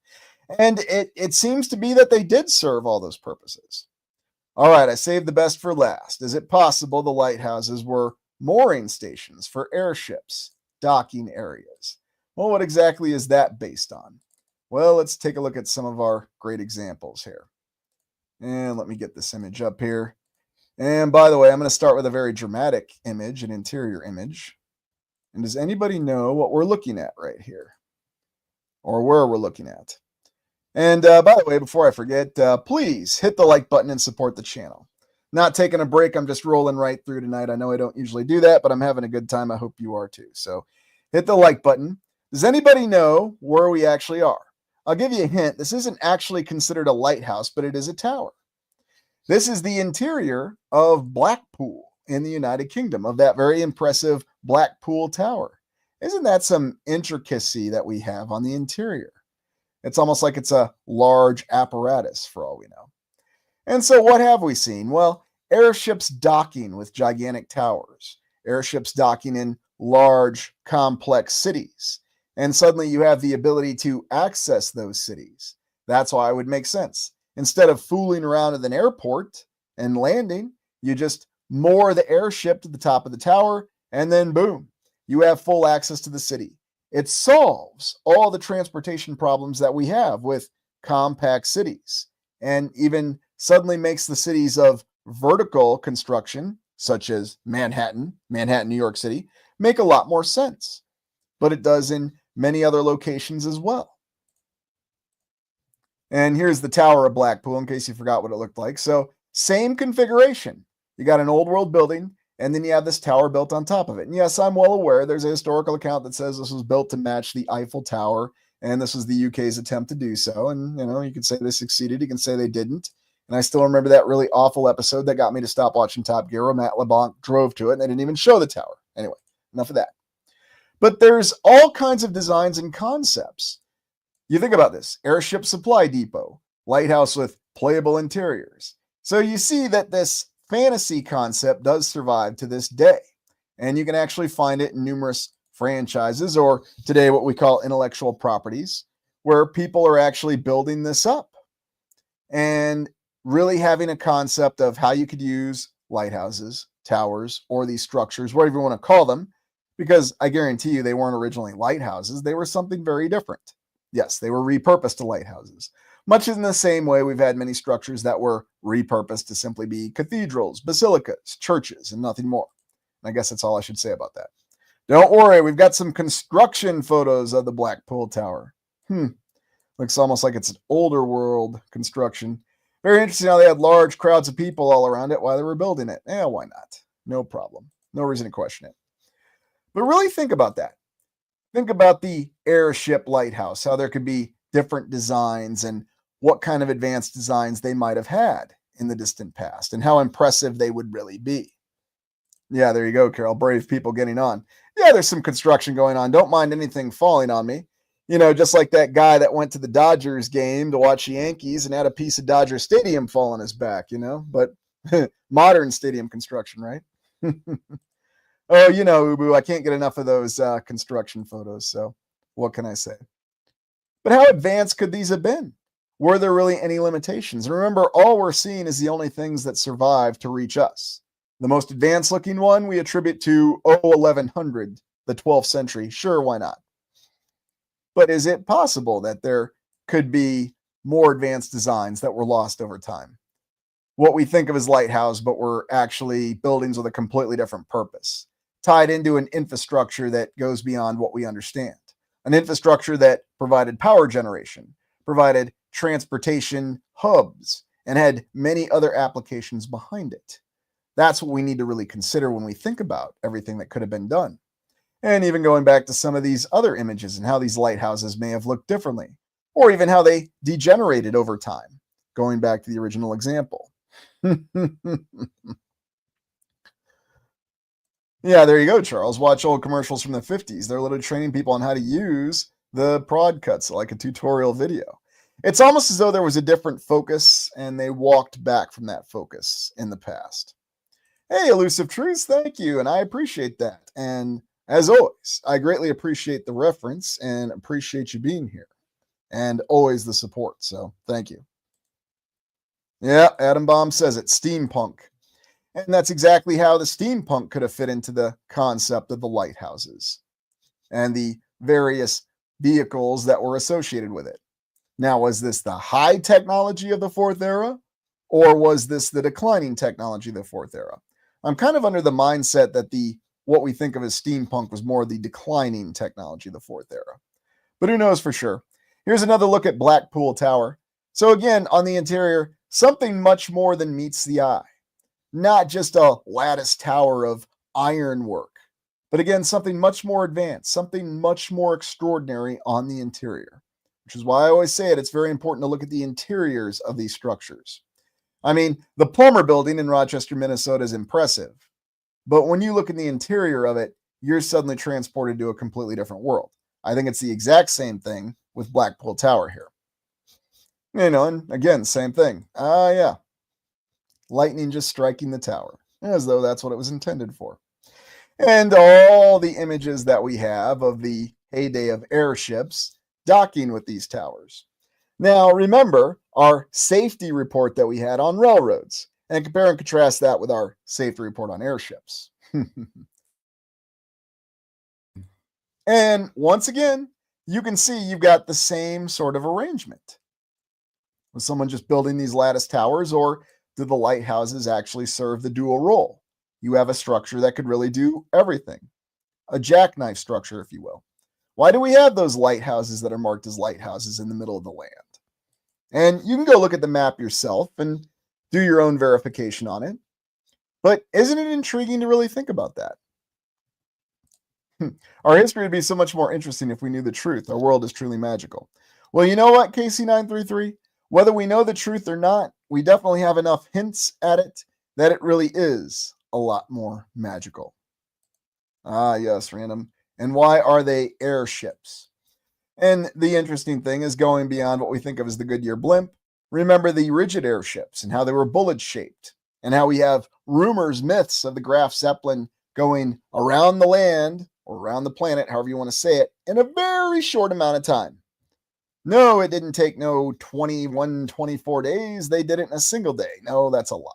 And it seems to be that they did serve all those purposes. All right, I saved the best for last. Is it possible the lighthouses were mooring stations for airships, docking areas? Well, what exactly is that based on? Well, let's take a look at some of our great examples here. And let me get this image up here. And by the way, I'm going to start with a very dramatic image, an interior image. And does anybody know what we're looking at right here? Or where we're looking at? And by the way, before I forget, please hit the like button and support the channel. Not taking a break, I'm just rolling right through tonight. I know I don't usually do that, but I'm having a good time. I hope you are too. So hit the like button. Does anybody know where we actually are? I'll give you a hint. This isn't actually considered a lighthouse, but it is a tower. This is the interior of Blackpool in the United Kingdom, of that very impressive Blackpool Tower. Isn't that some intricacy that we have on the interior? It's almost like it's a large apparatus for all we know. And so what have we seen? Well, airships docking with gigantic towers, airships docking in large, complex cities. And suddenly you have the ability to access those cities. That's why it would make sense. Instead of fooling around at an airport and landing, you just moor the airship to the top of the tower, and then boom, you have full access to the city. It solves all the transportation problems that we have with compact cities, and even suddenly makes the cities of vertical construction, such as Manhattan, New York City, make a lot more sense. But it does in many other locations as well. And here's the Tower of Blackpool, in case you forgot what it looked like. So same configuration. You got an old world building, And then you have this tower built on top of it. And yes, I'm well aware there's a historical account that says this was built to match the Eiffel Tower, and this was the UK's attempt to do so. And, you can say they succeeded. You can say they didn't. And I still remember that really awful episode that got me to stop watching Top Gear where Matt LeBlanc drove to it, and they didn't even show the tower. Anyway, enough of that. But there's all kinds of designs and concepts. You think about this: airship supply depot, lighthouse with playable interiors. So you see that this fantasy concept does survive to this day. And you can actually find it in numerous franchises, or today what we call intellectual properties, where people are actually building this up and really having a concept of how you could use lighthouses, towers, or these structures, whatever you want to call them, because I guarantee you they weren't originally lighthouses. They were something very different. Yes, they were repurposed to lighthouses. Much in the same way we've had many structures that were repurposed to simply be cathedrals, basilicas, churches, and nothing more. And I guess that's all I should say about that. Don't worry, we've got some construction photos of the Blackpool Tower. Looks almost like it's an older world construction. Very interesting how they had large crowds of people all around it while they were building it. Why not? No problem. No reason to question it. But really think about that. Think about the airship lighthouse, how there could be different designs and what kind of advanced designs they might have had in the distant past and how impressive they would really be. Yeah, there you go, Carol. Brave people getting on. Yeah, there's some construction going on. Don't mind anything falling on me. Just like that guy that went to the Dodgers game to watch the Yankees and had a piece of Dodger Stadium fall on his back, but modern stadium construction, right? Oh, Ubu, I can't get enough of those construction photos. So what can I say? But how advanced could these have been? Were there really any limitations? And remember, all we're seeing is the only things that survive to reach us. The most advanced looking one we attribute to 1100, the 12th century. Sure, why not? But is it possible that there could be more advanced designs that were lost over time? What we think of as lighthouse, but were actually buildings with a completely different purpose, tied into an infrastructure that goes beyond what we understand. An infrastructure that provided power generation, provided transportation hubs, and had many other applications behind it. That's what we need to really consider when we think about everything that could have been done. And even going back to some of these other images and how these lighthouses may have looked differently, or even how they degenerated over time, going back to the original example. Yeah, there you go, Charles. Watch old commercials from the 50s. They're literally training people on how to use the prod cuts, like a tutorial video. It's almost as though there was a different focus and they walked back from that focus in the past. Hey, Elusive Truths, thank you, and I appreciate that. And as always, I greatly appreciate the reference and appreciate you being here and always the support. So thank you. Yeah, Adam Bomb says it, steampunk. And that's exactly how the steampunk could have fit into the concept of the lighthouses and the various vehicles that were associated with it. Now, was this the high technology of the fourth era, or was this the declining technology of the fourth era? I'm kind of under the mindset that what we think of as steampunk was more the declining technology of the fourth era. But who knows for sure? Here's another look at Blackpool Tower. So again, on the interior, something much more than meets the eye. Not just a lattice tower of ironwork, but again, something much more advanced, something much more extraordinary on the interior, which is why I always say it's very important to look at the interiors of these structures. I mean, the Palmer Building in Rochester, Minnesota is impressive, but when you look at the interior of it, you're suddenly transported to a completely different world. I think it's the exact same thing with Blackpool Tower here. And again, same thing. Yeah. Lightning just striking the tower, as though that's what it was intended for. And all the images that we have of the heyday of airships docking with these towers. Now, remember our safety report that we had on railroads, and compare and contrast that with our safety report on airships. And once again, you can see you've got the same sort of arrangement. Was someone just building these lattice towers, or do the lighthouses actually serve the dual role? You have a structure that could really do everything. A jackknife structure, if you will. Why do we have those lighthouses that are marked as lighthouses in the middle of the land? And you can go look at the map yourself and do your own verification on it. But isn't it intriguing to really think about that? Our history would be so much more interesting if we knew the truth. Our world is truly magical. Well, you know what, KC933? Whether we know the truth or not, we definitely have enough hints at it that it really is a lot more magical. Ah, yes, random. And why are they airships? And the interesting thing is going beyond what we think of as the Goodyear blimp. Remember the rigid airships and how they were bullet shaped, and how we have rumors, myths of the Graf Zeppelin going around the land or around the planet, however you want to say it, in a very short amount of time. No, it didn't take no 21, 24 days. They did it in a single day. No, that's a lie.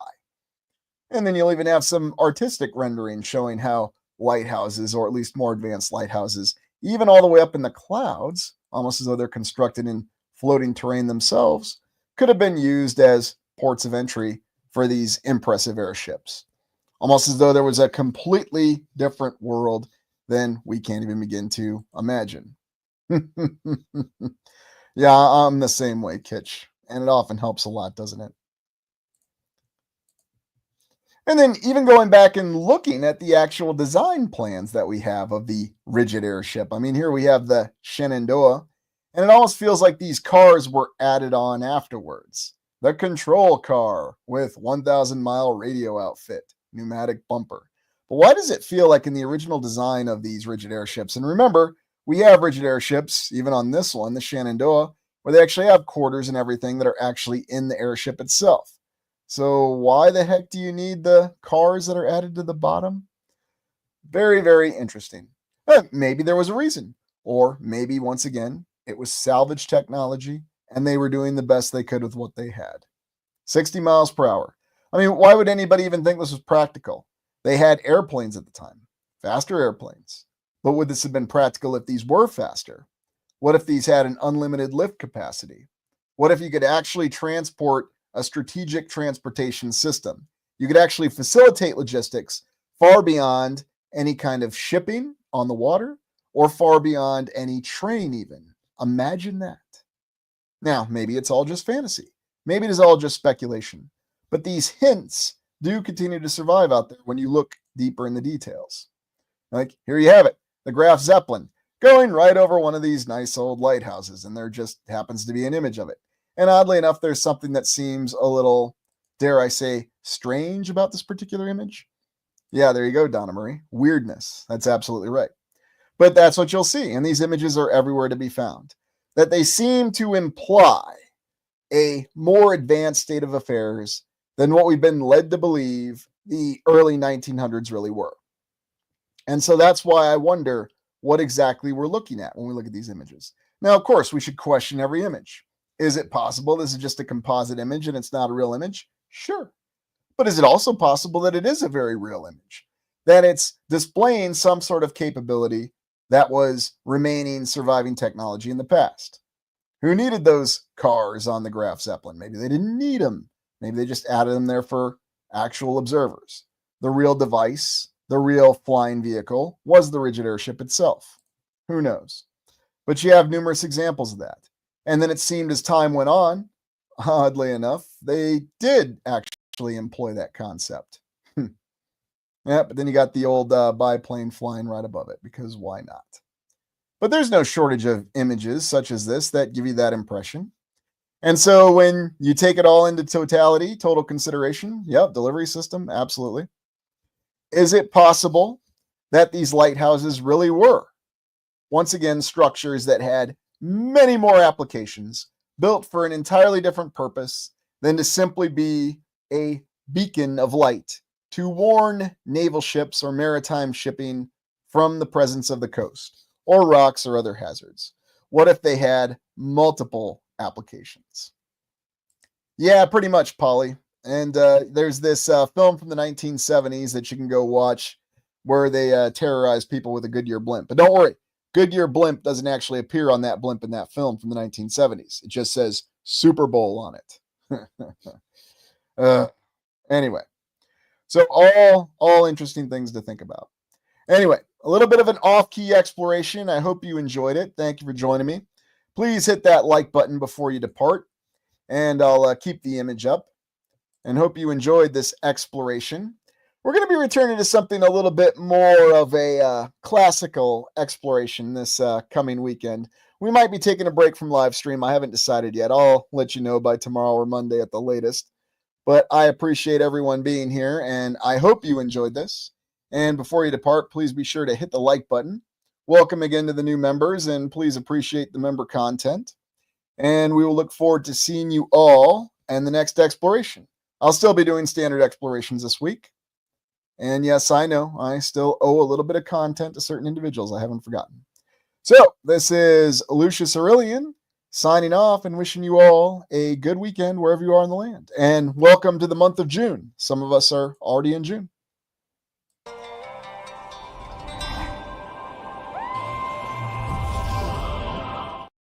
And then you'll even have some artistic rendering showing how lighthouses, or at least more advanced lighthouses, even all the way up in the clouds, almost as though they're constructed in floating terrain themselves, could have been used as ports of entry for these impressive airships. Almost as though there was a completely different world than we can't even begin to imagine. Yeah, I'm the same way, Kitch. And it often helps a lot, doesn't it? And then even going back and looking at the actual design plans that we have of the rigid airship. I mean, here we have the Shenandoah, and it almost feels like these cars were added on afterwards. The control car with 1,000-mile radio outfit, pneumatic bumper. But why does it feel like in the original design of these rigid airships? And remember, we have rigid airships, even on this one, the Shenandoah, where they actually have quarters and everything that are actually in the airship itself. So why the heck do you need the cars that are added to the bottom? Very, very interesting. Maybe there was a reason. Or maybe, once again, it was salvage technology and they were doing the best they could with what they had. 60 miles per hour. I mean, why would anybody even think this was practical? They had airplanes at the time, faster airplanes. But would this have been practical if these were faster? What if these had an unlimited lift capacity? What if you could actually transport a strategic transportation system? You could actually facilitate logistics far beyond any kind of shipping on the water or far beyond any train even. Imagine that. Now, maybe it's all just fantasy. Maybe it is all just speculation. But these hints do continue to survive out there when you look deeper in the details. Like, here you have it, the Graf Zeppelin going right over one of these nice old lighthouses, and there just happens to be an image of it. And oddly enough, there's something that seems a little, dare I say, strange about this particular image. Yeah, there you go, Donna Marie. Weirdness. That's absolutely right. But that's what you'll see. And these images are everywhere to be found. That they seem to imply a more advanced state of affairs than what we've been led to believe the early 1900s really were. And so that's why I wonder what exactly we're looking at when we look at these images. Now, of course, we should question every image. Is it possible this is just a composite image and it's not a real image? Sure. But is it also possible that it is a very real image? That it's displaying some sort of capability that was remaining surviving technology in the past? Who needed those cars on the Graf Zeppelin? Maybe they didn't need them. Maybe they just added them there for actual observers. The real device, the real flying vehicle, was the rigid airship itself. Who knows? But you have numerous examples of that. And then it seemed as time went on, oddly enough, they did actually employ that concept. Yeah, but then you got the old biplane flying right above it, because why not? But there's no shortage of images such as this that give you that impression. And so when you take it all into totality, total consideration, yep, delivery system, absolutely. Is it possible that these lighthouses really were, once again, structures that had many more applications, built for an entirely different purpose than to simply be a beacon of light to warn naval ships or maritime shipping from the presence of the coast or rocks or other hazards? What if they had multiple applications? Yeah, pretty much, Polly. And there's this film from the 1970s that you can go watch where they terrorize people with a Goodyear blimp. But don't worry, Goodyear blimp doesn't actually appear on that blimp in that film from the 1970s. It just says Super Bowl on it. Anyway, so all interesting things to think about. Anyway, a little bit of an off-key exploration. I hope you enjoyed it. Thank you for joining me. Please hit that like button before you depart, and I'll keep the image up. And hope you enjoyed this exploration. We're going to be returning to something a little bit more of a classical exploration this coming weekend. We might be taking a break from live stream. I haven't decided yet. I'll let you know by tomorrow or Monday at the latest. But I appreciate everyone being here, and I hope you enjoyed this. And before you depart, please be sure to hit the like button. Welcome again to the new members, and please appreciate the member content. And we will look forward to seeing you all in the next exploration. I'll still be doing standard explorations this week. And yes, I know I still owe a little bit of content to certain individuals. I haven't forgotten. So this is Lucius Aurelian signing off and wishing you all a good weekend wherever you are in the land. And welcome to the month of June. Some of us are already in June.